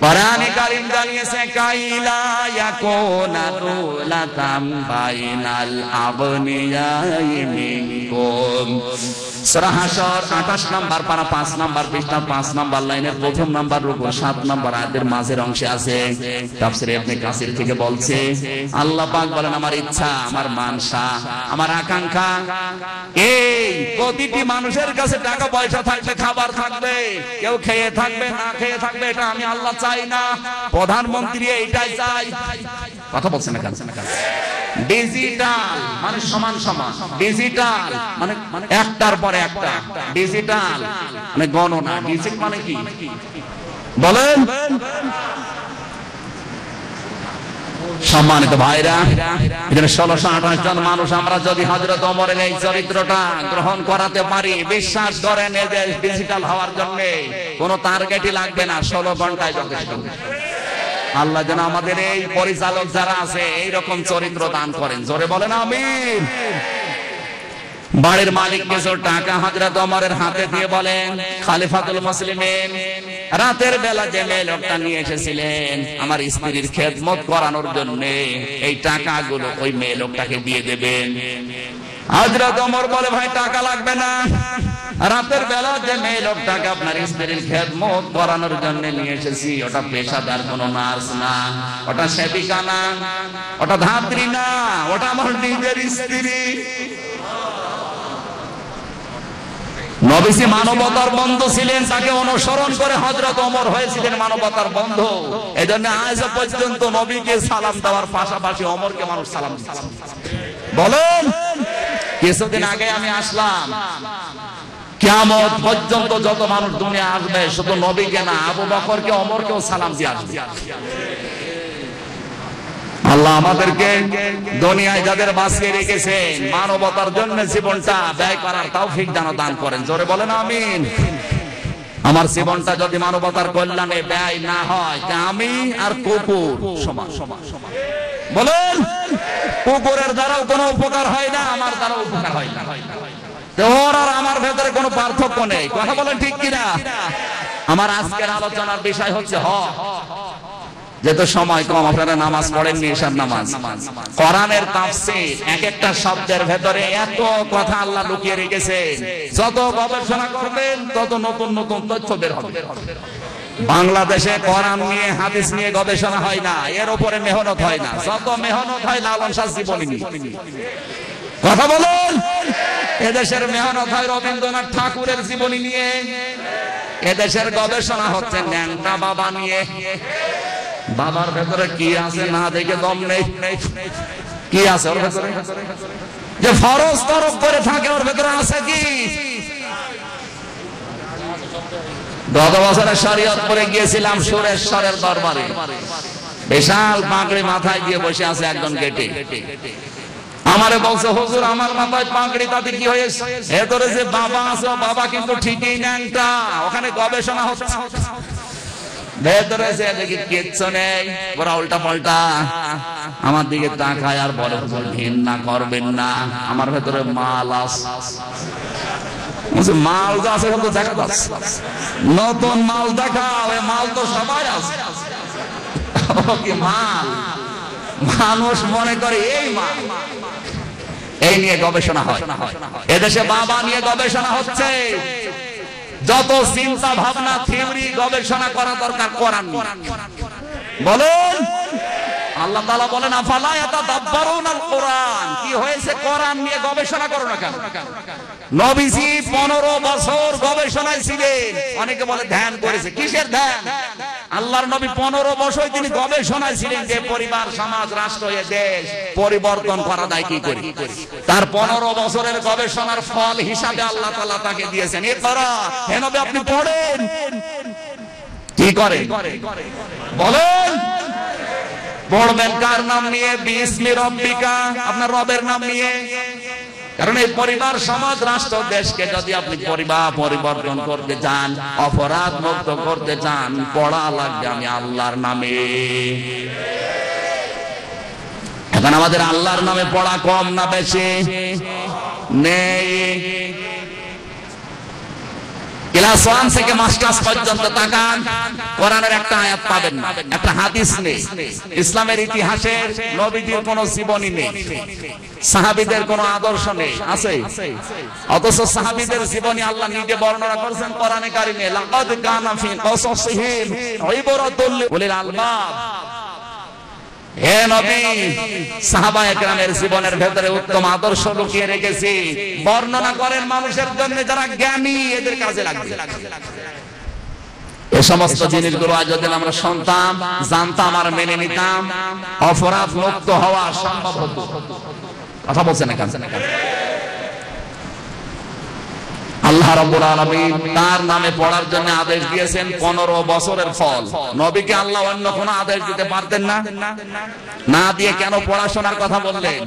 কোরআনে কারীম জানিয়েছে, কাইলা ইয়াকুনা দুলাতাম বাইনাল আগনিয়াই মিনকুম। সূরা হাশর 28 নম্বর পারা 5 নম্বর পৃষ্ঠা 5 নম্বর লাইনের 1 নম্বর রুকু 7 নম্বর আয়াতের মাঝের অংশে আছে। তাফসীরে ইবনে কাসির থেকে বলছে, আল্লাহ পাক বলেন, আমার ইচ্ছা, আমার মানসা, আমার আকাঙ্ক্ষা এই প্রতিটি মানুষের কাছে টাকা পয়সা থাকবে, খাবার থাকবে, কেউ খেয়ে থাকবে না খেয়ে থাকবে, এটা আমি আল্লাহ চাই না। প্রধানমন্ত্রী এইটাই চাই। কথা বলছেন না কেন? ডিজিটাল মানে সমান সমান, ডিজিটাল মানে একটার পরে একটা, ডিজিটাল মানে গণনা। ডিজিটাল মানে কি বলেন? সম্মানিত ভাইরা, এখানে 1628 জন মানুষ আমরা যদি হযরত ওমরের এই চরিত্রটা গ্রহণ করাতে পারি, বিশ্বাস করেন এই যে ডিজিটাল হওয়ার জন্য কোনো টার্গেটই লাগবে না, 16 ঘন্টায় যথেষ্ট। আল্লাহ যেন আমাদের এই পরিচালক যারা আছে এইরকম চরিত্র দান করেন। জোরে বলেন আমিন। বাড়ির মালিক কিছু টাকা হযরত ওমরের হাতে দিয়ে বলেন, খলিফাতুল মুসলিমিন, রাতের বেলা যে মেয়ে লোকটা নিয়ে এসেছিলেন আমার স্ত্রীর খেদমত করানোর জন্য, এই টাকাগুলো ওই মেয়ে লোকটাকে দিয়ে দেবেন। হযরত ওমর বলে, ভাই টাকা লাগবে না, রাতের বেলা যে মেয়ে লোকটাকে আপনার স্ত্রীর খেদমত করানোর জন্য নিয়ে এসেছি, ওটা পেশাদার কোনো নার্স না, ওটা সেবিকা না, ওটা ধাত্রী না, ওটা আমার নিজের স্ত্রী। নবীজি মানবতার বন্ধু ছিলেন, তাকে অনুসরণ করে হযরত ওমর হয়েছিলেন মানবতার বন্ধু। এজন্য আজ পর্যন্ত নবীকে সালাম দেওয়ার পাশাপাশি ওমরকে মানুষ সালাম দিচ্ছে। বলেন, কিছুদিন আগে আমি আসলাম, কিয়ামত পর্যন্ত যত মানুষ দুনিয়া আসবে শুধু নবীকে না, আবু বকরকে ওমরকেও সালাম দিয়ে আসবে। আল্লাহ আমাদেরকে দুনিয়ায় যাদের বাঁচিয়ে রেখেছেন মানবতার জন্য জীবনটা ব্যয় করার তৌফিক যেন দান করেন। জোরে বলেন আমিন। আমার জীবনটা যদি মানবতার কল্যাণে ব্যয় না হয়, তা আমি আর কুকুর সমান। বলেন, কুকুরের দ্বারাও কোনো উপকার হয় না, আমার দ্বারাও উপকার হয় না। ওর আর আমার ভেতরে কোনো পার্থক্য নেই। কথা বলেন ঠিক কিনা? আমার আজকের আলোচনার বিষয় হচ্ছে হক। যেহেতু সময় কম, আপনারা নামাজ পড়েননি, ঈশার নামাজ। কোরআনের তাফসীর, এক একটা শব্দের ভেতরে এত কথা আল্লাহ লুকিয়ে রেখেছেন, যত গবেষণা করবেন তত নতুন নতুন তথ্য বের হবে। বাংলাদেশে কোরআন নিয়ে হাদিস নিয়ে গবেষণা হয় না, এর উপরে মেহনত হয় না। যত মেহনত হয় লালন শাহ জীবনী নিয়ে। কথা বলুন, এদেশের মেহনত হয় রবীন্দ্রনাথ ঠাকুরের জীবনী নিয়ে। এদেশের গবেষণা হচ্ছে ন্যাংটা বাবা নিয়ে। বাবার ভেতরে কি আছে না দেখে দম নেই। কি আছে ওর ভেতরে? যে ফরজ তরফ করে থাকে ওর ভেতরে আছে কি? গত বছরে শরীয়ত পরে গিয়েছিলাম সুরেশ্বরের দরবারে। বিশাল পাগড়ি মাথায় দিয়ে বসে আছে একজন গেটে। আমারে বলছে, হুজুর আমার মাথায় পাগড়ি, তাতে কি হয়েছে? ভেতরে যে বাবা আছে, বাবা কিন্তু ঠিকই ন্যাংটা। ওখানে গবেষণা হচ্ছে। ভেতরে যে দেখি কিচ্ছু নেই, ওরা উল্টা পাল্টা আমার দিকে তাকায় আর বলে, ঘৃণা করবেন না, আমার ভেতরে মাল আছে। মাল যা আছে তো দেখা যাচ্ছে, নতুন মাল দেখা, ওই মাল তো সবাই আছে। কি মাল? মানুষ মনে করে এই মাল। এই নিয়ে গবেষণা হয়। এদেশে বাবা নিয়ে গবেষণা হচ্ছে। যত চিন্তা ভাবনা থিওরি গবেষণা করা দরকার কোরআন নিয়ে। বলেন, আল্লাহ তাআলা বলেন আফালা ইয়াতাদাব্বারুনাল কোরআন, কি হয়েছে কোরআন নিয়ে গবেষণা করো না কেন? নবীজি 15 বছর গবেষণায় ছিলেন। অনেকে বলে ধ্যান করেছে, কিসের ধ্যান? আল্লাহর নবী 15 বছর তিনি গবেষণায় ছিলেন যে পরিবার, সমাজ, রাষ্ট্র, এ দেশ পরিবর্তন করা যায় কি করে। তার 15 বছরের গবেষণার ফল হিসাবে আল্লাহ তাআলা তাকে দিয়েছেন, ইকরা, হে নবী আপনি পড়েন। কি করে বলেন? পড়বেন কার নাম নিয়ে? বিসমি রব্বিকা, আপনার রবের নাম নিয়ে। কারণ এই পরিবার, সমাজ, রাষ্ট্র, দেশকে যদি আপনি পরিবর্তন করতে চান, অপরাধ মুক্ত করতে চান, পড়া লাগবে আমি আল্লাহর নামে। এখন আমাদের আল্লাহর নামে পড়া কম না বেশি? নেই। ক্লাস 1 থেকে মাস্টার্স পর্যন্ত তাকান, কোরআনের একটা আয়াত পাবেন না, একটা হাদিস নেই। ইসলামের ইতিহাসে নবীজির কোনো জীবনী নেই, সাহাবীদের কোনো আদর্শ নেই। আছে? অথচ সাহাবীদের জীবনী আল্লাহ নিজে বর্ণনা করেছেন কোরআনে কারিমে, লাকাদ কানা ফি কসাসিহিম ইবরাতুল লিউলিল আলবাব। হে নবী, সাহাবায়ে কেরামের জীবনের ভেতরে উত্তম আদর্শ লুকিয়ে রেখেছি, বর্ণনা করেন মানুষের জন্য যারা জ্ঞানী, এদের কাজে লাগবে। এই সমস্ত জিনিসগুলো আজ যদি আমরা শুনতাম, জানতাম আর মেনে নিতাম, অপরাধ মুক্ত হওয়া সম্ভব হতো। কথা বলছেন না কেন? আল্লাহ রাব্বুল আলামিন তার নামে পড়ার জন্য আদেশ দিয়েছেন, 15 বছরের ফল। নবীকে আল্লাহ অন্য কোনো আদেশ দিতে পারতেন না? না দিয়ে কেন পড়াশোনার কথা বললেন?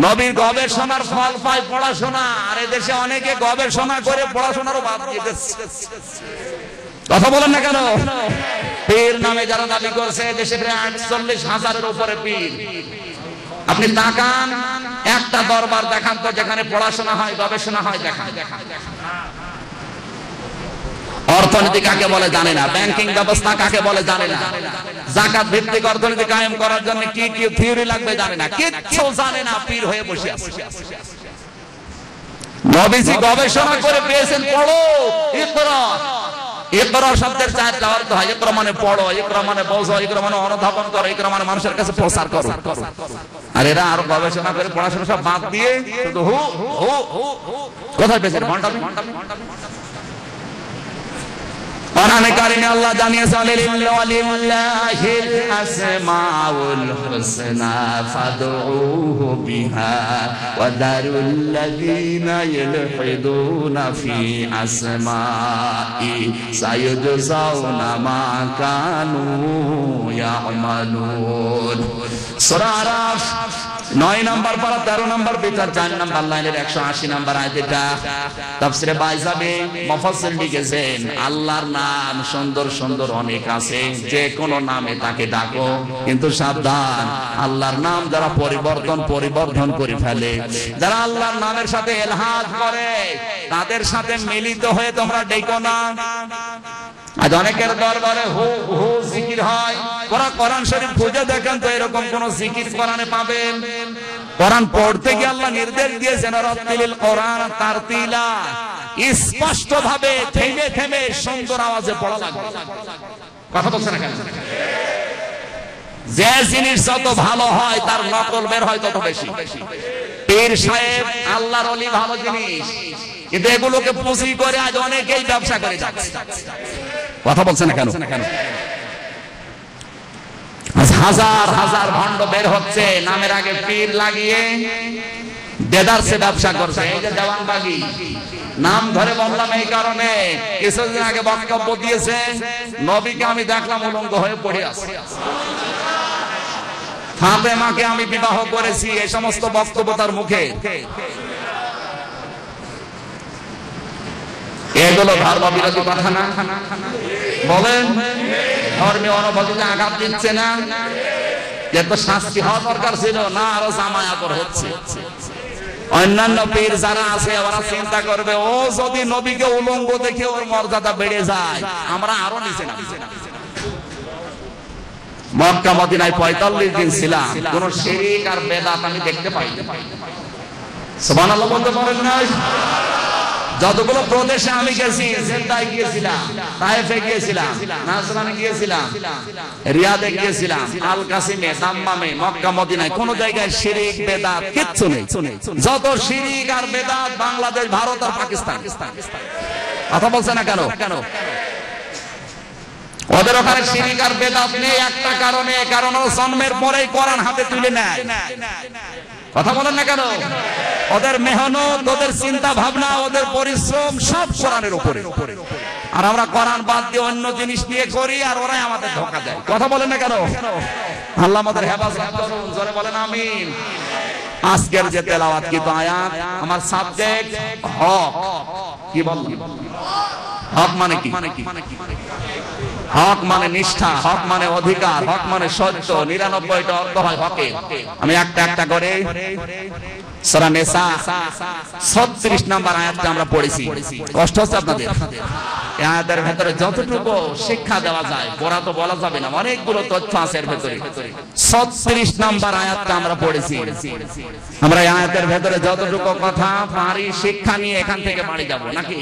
নবীর গবেষণার ফল পায় পড়াশোনা, আর এদেশে অনেকে গবেষণা করে পড়াশোনারও বাদ দিয়ে দিচ্ছে। কথা বলেন না কেন? পীর নামে যারা দাবি করছে, দেশে প্রায় 48,000-এর উপরে পীর। আপনি তাকান, একটা দরবার দেখান তো যেখানে পড়াশোনা হয়, গবেষণা হয়, দেখান। অর্থনীতি কাকে বলে জানে না, ব্যাংকিং ব্যবস্থা কাকে বলে জানে না, যাকাত ভিত্তিক অর্থনীতি কায়েম করার জন্য কি কি থিওরি লাগবে জানে না, কিচ্ছু জানে না, পীর হয়ে বসে আছে। নবীজি গবেষণা করে পেয়েছেন, পড়ো, ইকরা। ইকরা শব্দের 4টা অর্থ হয়। ইকরা মানে পড়ো, ইকরা মানে বোঝো, ইকরা মানে অনুধাবন করো, ইকরা মানে মানুষের কাছে প্রচার করো। আর এরা আরো গবেষণা করে পড়াশোনা সব বাদ দিয়ে শুধু হু হু হু। কোথায় পেয়েছেন? কোরআনে কারিমে আল্লাহ জানিয়েছেন, লিল্লাহিল আসমাউল হুসনা ফাদউহু বিহা ওয়া দারুল লাযিনা ইলহিদুনা ফি আসমাই সায়ুজজাউনা মা কানু ইয়ামালুন। সূরা আরাফ 9 নম্বর পারা 13 নম্বর বিচার 4 নম্বর লাইনের 180 নম্বর আয়াত। এটা তাফসীরে বাইজাবি মুফাসসির লিখেছেন, আল্লাহর নাম সুন্দর সুন্দর অনেক আছে, যে কোন নামে তাকে ডাকো, কিন্তু সাবধান, আল্লাহর নাম যারা পরিবর্তন করে ফেলে, যারা আল্লাহর নামের সাথে ইলহাদ করে, তাদের সাথে মিলিত হয়ে তোমরা ডেকো না। আজ অনেকের দরবারে হু হু জিকির হয়। কোরআন শরীফ খুঁজে দেখেন তো এরকম কোন জিকির কোরআনে পাবেন? কোরআন পড়তে গিয়ে আল্লাহ নির্দেশ দিয়েছেন, রাত্তিলিল কোরআন তারতিলা, স্পষ্ট ভাবে থেমে থেমে সুন্দর আওয়াজে পড়া লাগবে। কথা বলছেন না কেন? যে জিনিস যত ভালো হয় তার নকল বের হয় তত বেশি। পীর সাহেব, আল্লাহর ওলি ভালো জিনিস, কিন্তু এগুলোকে পুঁজি করে আজ অনেকেই ব্যবসা করে যাচ্ছে। কথা বলছেন না কেন? হাজার হাজার ভণ্ড বের হচ্ছে, নামের আগে পীর লাগিয়ে দেদারসে ব্যবসা করছে। এই যে দেওয়ানবাগি নাম ধরে বললাম এই কারণে, কিছুদিন আগে বক্তব্য দিয়েছে, নবীকে আমি দেখলাম উলঙ্গ হয়ে পড়ে আছে, ফাতেমাকে আমি বিবাহ করেছি, এই সমস্ত বক্তব্য তার মুখে। এগুলো ধর্ম বিরোধী কথা না? বলেন, ধর্মীয় অনুভূতিতে আঘাত দিচ্ছে না? যে তো শাস্তি হওয়া দরকার ছিল না, আরো জামায়াতর হচ্ছে। অন্যান্য পীর যারা আছে ওরা চিন্তা করবে, ও যদি নবীকে উলঙ্গ দেখে ওর মর্যাদা বেড়ে যায়, আমরা আরো নিচে নামি। মক্কা মদিনায় 45 দিন ছিলাম, কোন শিরক আর বেদাত আমি দেখতে পাইনি। সুবহানাল্লাহ বলতে পারেন না? যতগুলো প্রদেশে আমি গেছি, জেদ্দায় গিয়েছিলাম, তায়েফে গিয়েছিলাম, নাজরানে গিয়েছিলাম, রিয়াদে গিয়েছিলাম, আল কাসিমে, দাম্মামে, মক্কা মদিনায়, কোন জায়গায় শিরক বেদাত কিচ্ছু নেই। যত শিরক আর বেদাত বাংলাদেশ, ভারত আর পাকিস্তান। কথা বলছে না কেন? ওদের ওখানে শিরক আর বেদাত নেই একটা কারণে, কারণ ও জন্মের পরেই কোরআন হাতে তুলে নেয়। কথা বলেন না কেন? ওদের মেহনত, ওদের চিন্তা ভাবনা, ওদের পরিশ্রম সব কোরআনের উপরে। আর আমরা কোরআন বাদ দিয়ে অন্য জিনিস নিয়ে করি, আর ওরাই আমাদের ধোঁকা দেয়। কথা বলেন না কেন? আল্লাহ আমাদের হেফাজত করুন, জোরে বলেন আমিন। আজকের যে তেলাওয়াতকৃত আয়াত, আমার সাবজেক্ট হক। কি বললাম? হক মানে কি? হক মানে নিষ্ঠা, হক মানে অধিকার, হক মানে সত্য। 99টা অর্থ হয় হকের। আমি একটা একটা করে সূরা নিসা 36 নম্বর আয়াতটা আমরা পড়েছি। কষ্ট হচ্ছে আপনাদের? এই আয়াতের ভেতরে যতটুকু শিক্ষা দেওয়া যায়, পড়া তো বলা যাবে না, অনেকগুলো তথ্য আছে এর ভেতরে। 36 নম্বর আয়াতটা আমরা পড়েছি। আমরা এই আয়াতের ভেতরে যতটুকু কথা পারি শিক্ষা নিয়ে এখান থেকে বাড়ি যাব নাকি?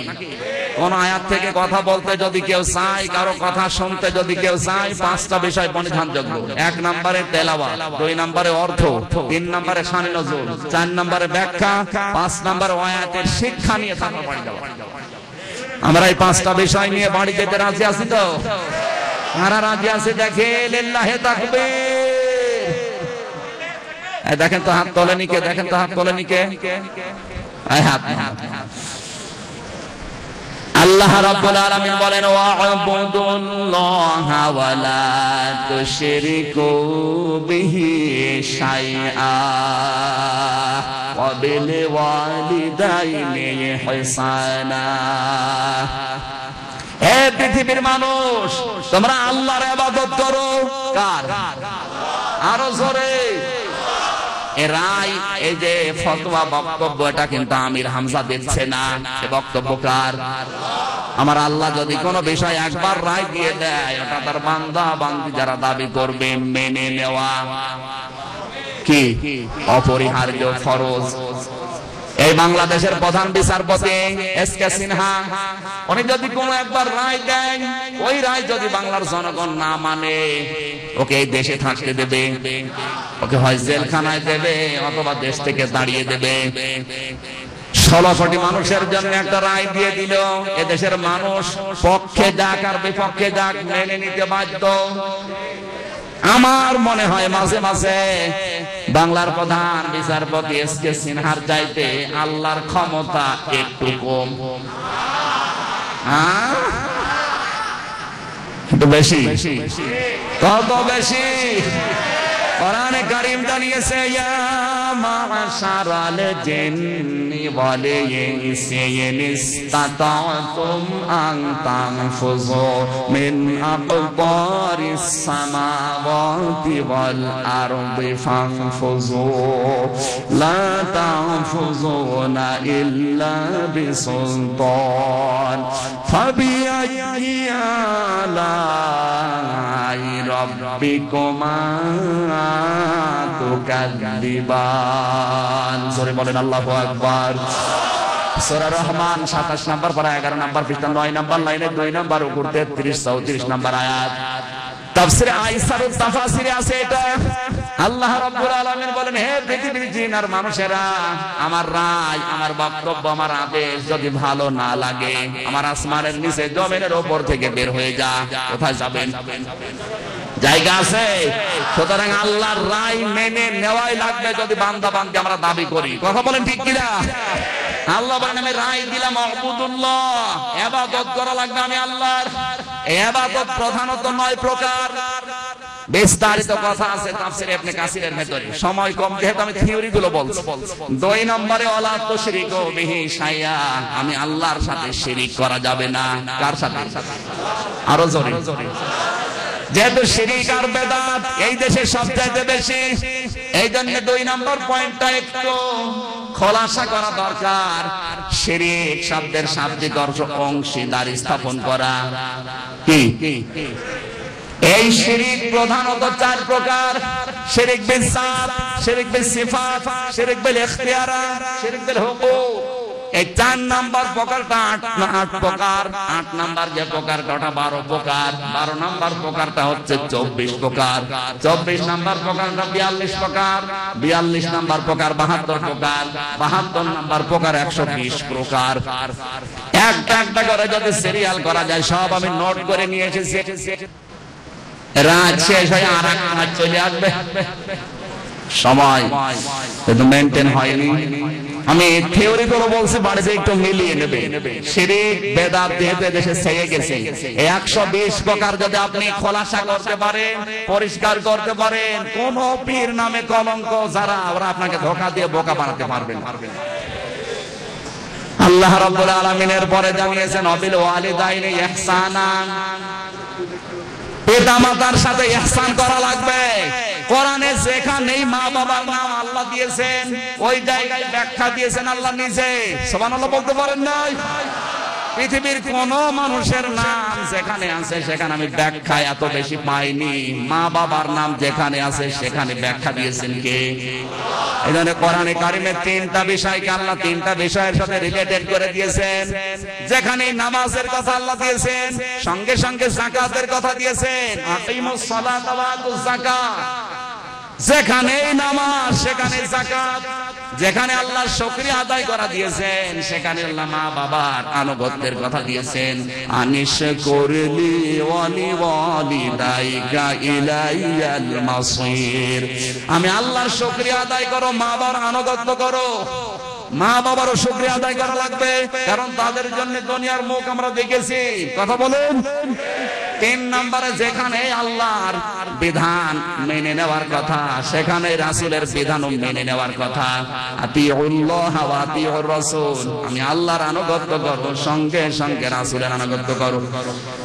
কোন আয়াত থেকে কথা বলতে যদি কেউ চায়, কারো কথা শুনতে যদি কেউ চায়, 5টা বিষয় পরিধানযোগ্য। 1 নম্বরে তেলাওয়াত, 2 নম্বরে অর্থ, 3 নম্বরে শানে নজুল, 4 নম্বরে ব্যাখ্যা, 5 নম্বরে আয়াতের শিক্ষা নিয়ে তারপর বাড়ি যাব। আমরা এই 5টা বিষয় নিয়ে বাড়ি যেতে রাজি আছি তো? কারা রাজি আছে দেখে লিল্লাহি তাকবীর। এই দেখেন তো হাত তোলেনি কে? দেখেন তো হাত তোলেনি কে? এই হাত। আল্লাহ রাব্বুল আলামিন বলেন, ওয়া'বুদুল্লাহা ওয়া লা তুশরিকু বিহি শাইআ ওয়া বিল ওয়ালিদাইনি ইহসানা। হে পৃথিবীর মানুষ, তোমরা আল্লাহর ইবাদত করো। কার? আরো জোরে। এই যে ফতোয়া বক্তব্য, এটা কিন্তু আমির হামজা দিচ্ছে না। এই বক্তব্য কার? আমার আল্লাহ যদি কোনো বিষয় একবার রায় দিয়ে দেয়, ওটা তার বান্দা বান্দি যারা দাবি করবে মেনে নেওয়া কি অপরিহার্য, ফরজ। এই বাংলাদেশের প্রধান বিচারপতি এসকে সিনহা, উনি যদি কোনো একবার রায় দেন, ওই রায় যদি বাংলার জনগণ না মানে, ওকে এই দেশে থাকতে দেবে, ওকে হয় জেলখানায় দেবে অথবা দেশ থেকে তাড়িয়ে দেবে। 16 কোটি মানুষের জন্য একটা রায় দিয়ে দিল, এদেশের মানুষ পক্ষে যাক আর বিপক্ষে যাক মেনে নিতে বাধ্য। আমার মনে হয় মাঝে মাঝে বাংলার প্রধান বিচারপতি এসকে সিনহার চাইতে আল্লাহর ক্ষমতা একটু কম। একটু বেশি? কত বেশি? কোরআনে কারীম জানিয়েছে, ইয়া মা'শারাল জিন্নি ওয়াল ইনসি ইন ইসতাতা'তুম আন তানফুযু মিন আকতারিস সামাওয়াতি ওয়াল আরদি ফানফুযু লা তানফুযুনা ইল্লা বিসুলতান ফাবিআইয়ি আলাই রাব্বিকুমা তুকাযযিবান। জোরে বলেন আল্লাহু আকবার। সূরা রহমান 27 নম্বর পারা 11 নম্বর পৃষ্ঠা 9 নম্বর লাইনে 2 নম্বর উপর 33 34 নম্বর আয়াত। তাফসীরে আইসার তাফসীরে আছে এটা। আল্লাহ রাব্বুল আলামিন বলেন, হে পৃথিবীর জিন আর মানুষেরা, আমার রায়, আমার বক্তব্য, আমার আদেশ যদি ভালো না লাগে, আমার আসমানের নিচে জমিনের উপর থেকে বের হয়ে যা। কোথায় যাবেন? জায়গা আছে? সুতরাং আল্লাহর রায় মেনে নেওয়াই লাগবে যদি বান্দা বান্দি আমরা দাবি করি। কথা বলেন ঠিক কিনা? আল্লাহ বলেন, আমি রায় দিলাম আবুদুল্লাহ, ইবাদত করা লাগবে আমি আল্লাহর। ইবাদত প্রধানত 9 প্রকার। বিস্তারিত কথা আছে তাফসীরে ইবনে কাসিরের ভেতরে, সময় কম যেহেতু আমি থিওরি গুলো বলছি। 2 নম্বরে ওয়ালা তুশরিকু বিহি শাইআ, আমি আল্লাহর সাথে শিরিক করা যাবে না। কার সাথে? আরো জোরে। যেহেতু শিরিক আর বেদাত এই দেশে সবচেয়ে বেশি, এই জন্য 2 নম্বর পয়েন্টটা একটু খোলাসা করা দরকার। শিরিক শব্দের শাব্দিক অর্থ অংশীদারি স্থাপন করা। কি? এই শিরিক প্রধানত 4 প্রকার। শিরিক বিল জাত, শিরিক বিল সিফাত, শিরিক বিল ইখতিয়ারাত, শিরিক বিল হুকুক। এই 4 নাম্বার প্রকারটা 8 প্রকার, 8 নাম্বার যে প্রকারটা ওটা 12 প্রকার, 12 নাম্বার প্রকারটা হচ্ছে 24 প্রকার, 24 নাম্বার প্রকারটা 42 প্রকার, 42 নাম্বার প্রকার 72 প্রকার, 72 নাম্বার প্রকার 120 প্রকার। একটা করে যদি সিরিয়াল করা যায়, সব আমি নোট করে নিয়ে এসেছি। রাত শেষ হয়ে আর এক কাজ চলে আসবে, সময় কিন্তু মেনটেন হয়নি। আমি থিওরি করে বলছি, বাড়িতে একটু মিলিয়ে নেবে। শিরক বেদাত দেশে ছেয়ে গেছে। 120 প্রকার যদি আপনি খোলাসা করতে পারেন, পরিষ্কার করতে পারেন, কোন পীর নামে কলঙ্ক যারা, ওরা আপনাকে ধোঁকা দিয়ে বোকা বানাতে পারবেন। আল্লাহ রাব্বুল আলামিনের পরে জানিয়েছেন ওয়াবিল ওয়ালিদাইনি ইহসানান, পিতামাতার সাথে ইহসান করা লাগবে। কোরআনে যেখানেই মা বাবার নাম আল্লাহ দিয়েছেন, ওই জায়গায় ব্যাখ্যা দিয়েছেন আল্লাহ নিজে। সুবহানাল্লাহ বলতে পারেন নাই? পৃথিবীর কোন মানুষের নাম যেখানে আছে সেখানে আমি ব্যাখ্যা এত বেশি পাইনি। মা বাবার নাম যেখানে আছে সেখানে ব্যাখ্যা দিয়েছেন কে? এই জন্য কোরআনে কারিমে 3টা বিষয়কে আল্লাহ 3টা বিষয়ের সাথে রিলেটেড করে দিয়েছেন। যেখানে নামাজের কথা আল্লাহ দিয়েছেন, সঙ্গে সঙ্গে যাকাতের কথা দিয়েছেন, আকিমুস সালাতা ওয়া আতুজ যাকাত। যেখানে নামাজ সেখানে যাকাত, যেখানে আল্লাহ শুকরিয়া আদায় করা দিয়েছেন সেখানে আল্লাহ মা বাবার আনুগত্যের কথা দিয়েছেন। আনিশ করলি ওয়ালি ওয়ালিদাইকা ইলাইয়াল মাসির, আমি আল্লাহর শুকরিয়া আদায় করো, মা বাবার আনুগত্য করো। মা বাবারও শুকরিয়া আদায় করা লাগবে, কারণ তাদের জন্য দুনিয়ার মুখ আমরা দেখেছি। কথা বলেন। 3 নম্বরে যেখানে আল্লাহর বিধান মেনে নেওয়ার কথা সেখানে রাসূলের বিধানও মেনে নেওয়ার কথা। আতিউল্লাহ ওয়া আতিউর রাসূল, আমি আল্লাহর আনুগত্য করব, সঙ্গে সঙ্গে রাসূলের আনুগত্য করব।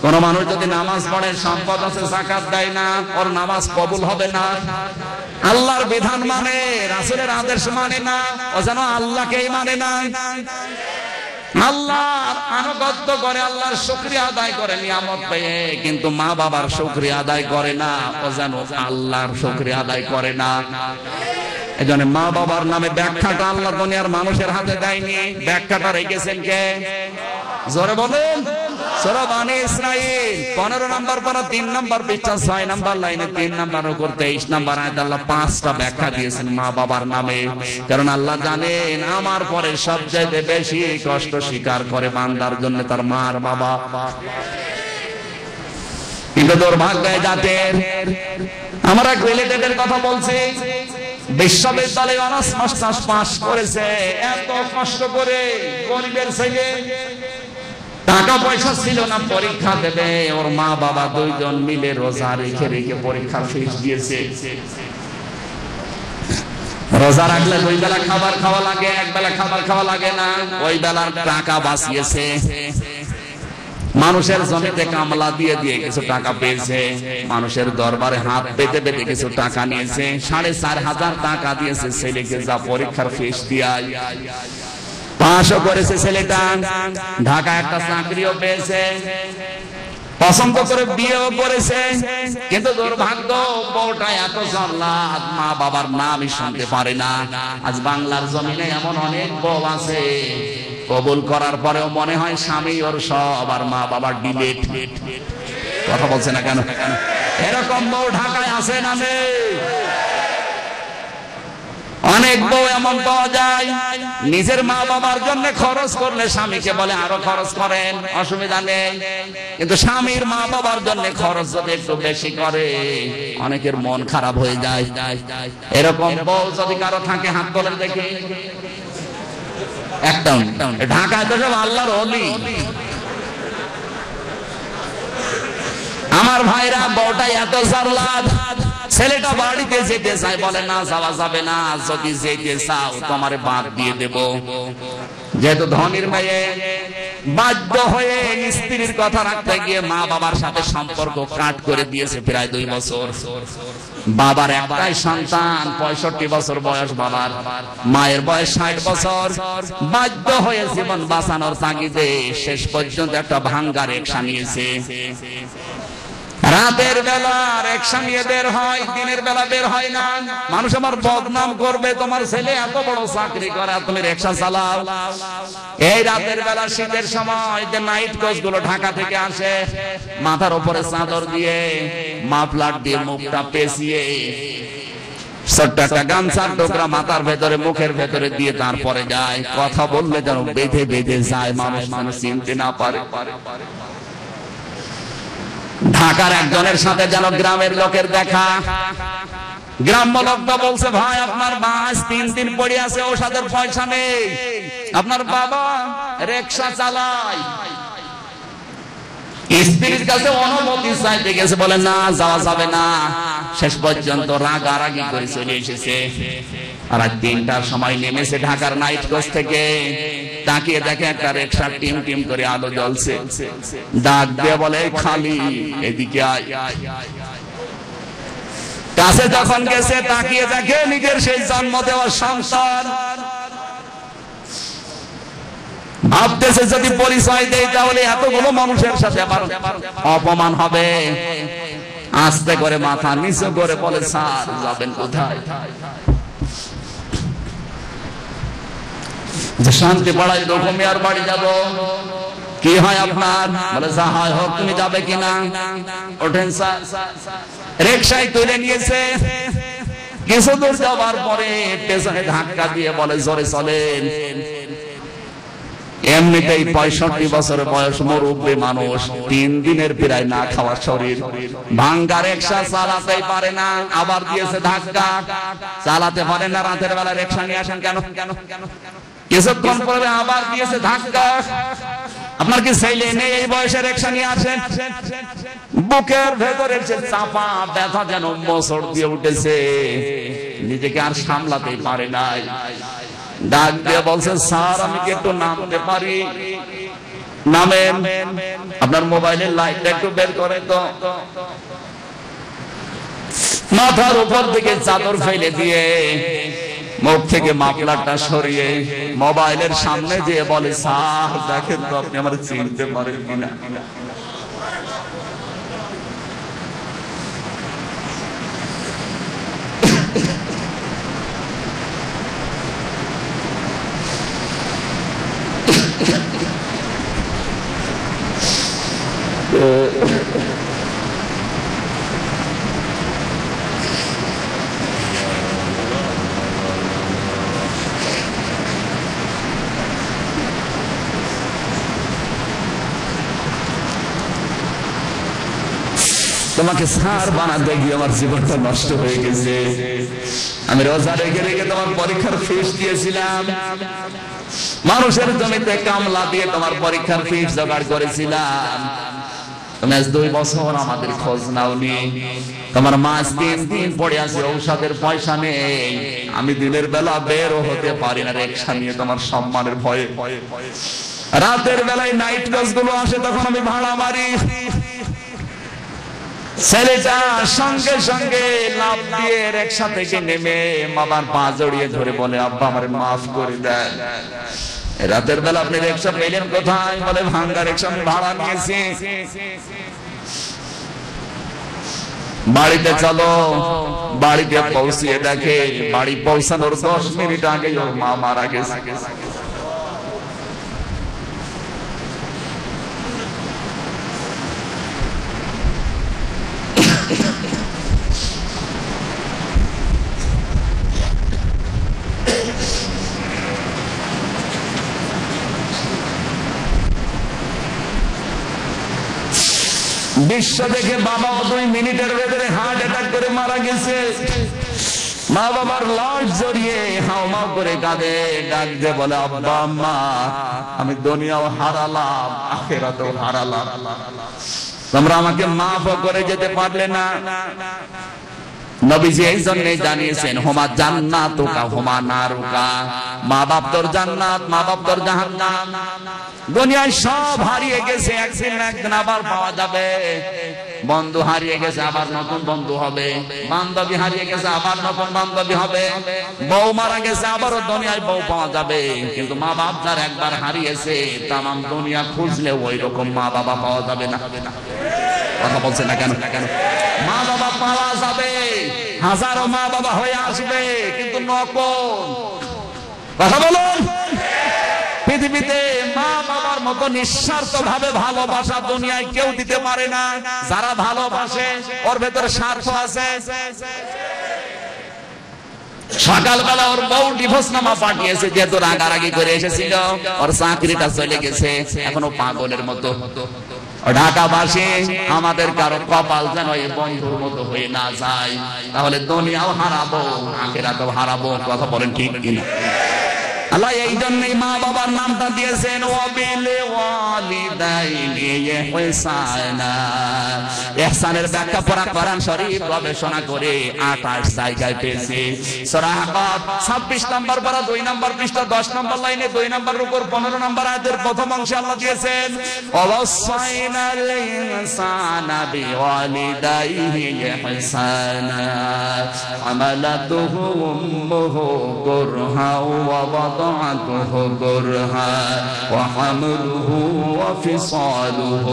কোন মানুষ যদি নামাজ পড়ে, সম্পদ আছে, যাকাত দেয় না, ওর নামাজ কবুল হবে না। আল্লাহর বিধান মানে, রাসূলের আদেশ মানে না, ও যেন আল্লাহকেই মানে না। আল্লাহর আনুগত্য করে, আল্লাহর শুকরিয়া আদায় করে নিয়ামত পেয়ে, কিন্তু মা বাবার শুকরিয়া আদায় করে না, ও যেন আল্লাহর শুকরিয়া আদায় করে না। এজন্য মা বাবার নামে ব্যাখ্যাটা আল্লাহ দুনিয়ার মানুষের হাতে দেয়নি, ব্যাখ্যাটা রেখেছেন কে? জোরে বলেন। সূরা বনী ইসরাঈল 15 নম্বর পারা 3 নম্বর পৃষ্ঠা 6 নম্বর লাইনে 3 নম্বর উপর 23 নম্বর আয়াতে আল্লাহ 5টা ব্যাখ্যা দিয়েছেন মা বাবার নামে। কারণ আল্লাহ জানেন আমার পরে সবচেয়ে বেশি কষ্ট স্বীকার করে বান্দার জন্য তার মার বাবা। কিন্তু দুর্ভাগ্য জাতের, আমরা রিলেটেডের কথা বলছি, বিশ্ববিদ্যালয়ে অনার্স মাস্টার্স পাস করেছে, এত কষ্ট করে, গরিবের ছেলে, টাকা পয়সা ছিল না, পরীক্ষা দেবে, ওর মা বাবা 2 জন মিলে রোজা রেখে রেখে পরীক্ষার ফিস দিয়েছে। রোজা রাখলে 2 বেলা খাবার খাওয়া লাগে, 1 বেলা খাবার খাওয়া লাগে না, ওই বেলার টাকা বাঁচিয়েছে। মানুষের জমিতে কামলা দিয়ে দিয়ে কিছু টাকা পেয়েছে, মানুষের দরবারে হাত পেতে পেতে কিছু টাকা নিয়েছে, 4,500 টাকা দিয়েছে ছেলেকে, যা পরীক্ষার ফিস দিয়াই পাশও করেছে ছেলেটা, ঢাকা একটা চাকরিও পেয়েছে, পছন্দ করে বিয়েও করেছে। কিন্তু দুর্ভাগ্য, বউটা এত জল্লাদ, মা বাবার নামই শুনতে পারে না। আজ বাংলার জমিনে এমন অনেক বউ আছে, কবুল করার পরেও মনে হয় স্বামী ওর সব, আর মা বাবার ডিলেট। কথা বলছে না কেন? এরকম বউ ঢাকায় আছে না নেই? অনেক বউ এমন পাওয়া যায়, নিজের মা বাবার জন্য খরচ করলে স্বামীকে বলে আরো খরচ করেন, অসুবিধা নেই, কিন্তু স্বামীর মা বাবার জন্য খরচ যদি একটু বেশি করে অনেকের মন খারাপ হয়ে যায়। এরকম বউ যদি কারো থাকে হাত তোলেন দেখি। একদম ঢাকায় তো সব আল্লাহর ওলি। আমার ভাইরা, বউটা এত জারলাদ, ছেলেটা বাড়িতে যেতে চায়, বলে না যাওয়া যাবে না, যদি যেতে চাও তোমারে বাদ দিয়ে দেব। যেহেতু ধনীর মেয়ে, বাধ্য হয়ে স্ত্রীর কথা রাখতে গিয়ে মা বাবার সাথে সম্পর্ক কাট করে দিয়েছে প্রায় 2 বছর। বাবার একটাই সন্তান, 65 বছর বয়স বাবার, মায়ের বয়স 60 বছর। বাধ্য হয়ে জীবন বাঁচানোর তাগিদে শেষ পর্যন্ত একটা ভাঙ্গা রিকশা নিয়েছে। রাতের বেলা রিকশা নিয়ে বের হয়, দিনের বেলা বের হয় না। মানুষ আমার বদনাম করবে, তোমার ছেলে এত বড় চাকরি করে তুমি রিকশা চালাও। এই রাতের বেলা শীতের সময় যে নাইট কোচ গুলো ঢাকা থেকে আসে, মাথার উপরে চাদর দিয়ে মাফলার দিয়ে মুখটা পেঁচিয়ে ছোট্ট একটা গামছার টুকরা মাথার ভেতরে মুখের ভেতরে দিয়ে তারপরে যায়। কথা বললে যেন বেঁধে বেঁধে যায়, মানুষ চিনতে না পারে। ঢাকার একজনের সাথে যেন গ্রামের লোকের দেখা। গ্রাম্য লোকটা বলছে, ভাই আপনার মাস 3 দিন পড়ে আছে, ওষুধের পয়সা নেই, আপনার বাবা রিকশা চালায়। স্ত্রীর কাছে অনুমতি চাইতে গেছে, বলে না যাওয়া যাবে না। শেষ পর্যন্ত রাগারাগি করে চলে এসেছে। আর 3টার সময় নেমেছে ঢাকার নাইট কোচ থেকে। তাকিয়ে দেখে একটা রিকশা টিম টিম করে আলো জ্বলছে। ডাক দিয়ে বলে, খালি এদিকে আয়। কাছে যখন গেছে তাকিয়ে দেখে নিজের সেই জন্ম দেওয়া সন্তান। ভাবতেছে যদি পরিচয় দেয় তাহলে এতগুলো মানুষের সাথে আবার অপমান হবে। আস্তে করে মাথা নিচু করে বলে, স্যার যাবেন কোথায়? যে শান্তি পাড়ায় রকমিয়ার বাড়ি যাব। কি হয় আপনার? বলে যা হয় হোক, তুমি যাবে কিনা? ওঠেন স্যার। রিকশায় তুলে নিয়েছে। কিছু দূর যাওয়ার পরে পেছনে ধাক্কা দিয়ে বলে, জোরে চলেন। এমনিতেই 65 বছরের বয়স, মুরব্বী মানুষ, 3 দিনের প্রায় না খাওয়া শরীর, ভাঙ্গা রিকশা চালাতেই পারে না। আবার দিয়েছে ধাক্কা, চালাতে পারে না। রাতের বেলা রিকশা নিয়ে আসেন কেন? কিছুক্ষণ পরে আবার দিয়েছে ধাক্কা। আপনার কি ছেলে নেই এই বয়সে রিকশা নিয়ে আসেন? বুকের ভেতরে চাপা ব্যথা যেন মোচড় দিয়ে উঠেছে, নিজেকে আর সামলাতেই পারে নাই। ডাক দিয়ে বলছে, স্যার আমি কি একটু নামতে পারি? নামেন। আপনার মোবাইলের লাইটটা একটু বের করে তো। মাথার উপর থেকে চাদর ফেলে দিয়ে মুখ থেকে মাফলারটা সরিয়ে মোবাইলের সামনে দিয়ে বলে, স্যার দেখেন তো আপনি আমার চিনতে পারেন কিনা? তোমাকে স্যার বানাতে গিয়ে আমার জীবনটা নষ্ট হয়ে গেছে। আমি রোজা রেখে রেখে তোমার পরীক্ষার ফিস দিয়েছিলাম, মানুষের জমিতে কামলা দিয়ে তোমার পরীক্ষার ফিস জোগাড় করেছিলাম। তুমি আজ 2 বছর আমাদের খোঁজ নাওনি। তোমার মাস 3 দিন পড়ে আছে, ঔষধের পয়সা নেই। আমি দিনের বেলা বেরও হতে পারি না রিকশা নিয়ে তোমার সম্মানের ভয়ে। রাতের বেলায় নাইট বাস গুলো আসে, তখন আমি ভাড়া মারি। ছেলেটা সঙ্গে সঙ্গে লাফ দিয়ে রিকশা থেকে নেমে বাবার পা জড়িয়ে ধরে বলে, আব্বা আমারে মাফ করে দেন। রাতের বেলা আপনি রিকশা পেলেন কোথায়? বলে ভাঙ্গা রিকশা আমি ভাড়া নিয়েছি। বাড়িতে চলো। বাড়িতে পৌঁছিয়ে দেখে বাড়ি পৌঁছানোর 10 মিনিট আগে ওর মা মারা গেছে। বিশ্ব দেখে বাবা 2 মিনিটের ভেতরে হার্ট অ্যাটাক করে মারা গেছে। মা বাবার লাশ জড়িয়ে হাওমাও করে কাঁদে। ডাক দিয়ে বলে, আব্বা আম্মা আমি দুনিয়াও হারালাম, আখিরাতেও হারালাম, তোমরা আমাকে মাফ করে যেতে পারলে না। নবীজি এই জন্যই জানিয়েছেন, হুমা জান্নাতুকা হুমা নারুকা। মা বাপ তোর জান্নাত, মা বাপ তোর জাহান্নাম। দুনিয়ায় সব হারিয়ে গেছে, একদিন না একদিন আবার পাওয়া যাবে। বন্ধু হারিয়ে গেছে, আবার নতুন বন্ধু হবে। বান্ধবী হারিয়ে গেছে, আবার নতুন বান্ধবী হবে। বউ মারা গেছে, আবারও দুনিয়ায় বউ পাওয়া যাবে। কিন্তু মা বাপ যার একবার হারিয়েছে, তামাম দুনিয়া খুঁজলে ওই রকম মা বাবা পাওয়া যাবে না। কথা বলছেন না কেন? মা বাবা পাওয়া যাবে, হাজারো মা বাবা হয়ে আসবে, কিন্তু নকল। কথা বলুন। পৃথিবীতে মা বাবার মতো নিঃস্বার্থ ভাবে ভালোবাসা দুনিয়ায় কেউ দিতে পারে না। যারা ভালোবাসে ওর ভেতরে স্বার্থ আছে। সকালবেলা ওর বউ ডিভোর্স নামা পাঠিয়েছে, যেহেতু রাগারাগি করে এসেছিল, ওর চাকরিটা চলে গেছে, এখনো পাগলের মতো। ঢাকাবাসী আমাদের কারো কপাল যেন এই বন্ধুর মতো হয়ে না যায়, তাহলে দুনিয়াও হারাবো, আখিরাতও হারাবো। কথা বলেন ঠিক কিনা? আল্লাহ এই জন্যই মা বাবার নামটা দিয়েছেন ওয়াবিল ওয়ালিদাইনি ইহসানা। ইহসানের ব্যাখ্যা পড়া কোরআন শরীফ গবেষণা করে 28 জায়গায় পেয়েছে। সূরা হাকাত 26 নম্বর পারা 2 নম্বর পৃষ্ঠা 10 নম্বর লাইনে 2 নম্বর রুকুর 15 নম্বর আয়াতের প্রথম অংশে আল্লাহ দিয়েছেন ওয়াসাইনাল ইনসানা বিওয়ালিদাইহি ইহসানা হামালাতুহু উম্মুহু কুরহা ওয়া وضعته كرها وحمله وفصاله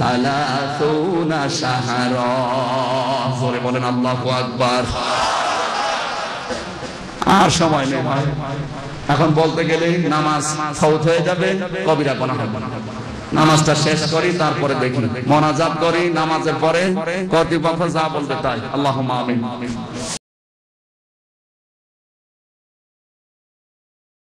30 شهرا। জোরে বলেন আল্লাহু আকবার। আর সময় নেই ভাই, এখন বলতে গেলে নামাজ ফৌত হয়ে যাবে, কবিরা গুনাহ হবে। নামাজটা শেষ করি, তারপরে দেখি, মোনাজাত করি নামাজের পরে, কর্তৃপক্ষ যা বলবে তাই। আল্লাহুম্মা আমিন।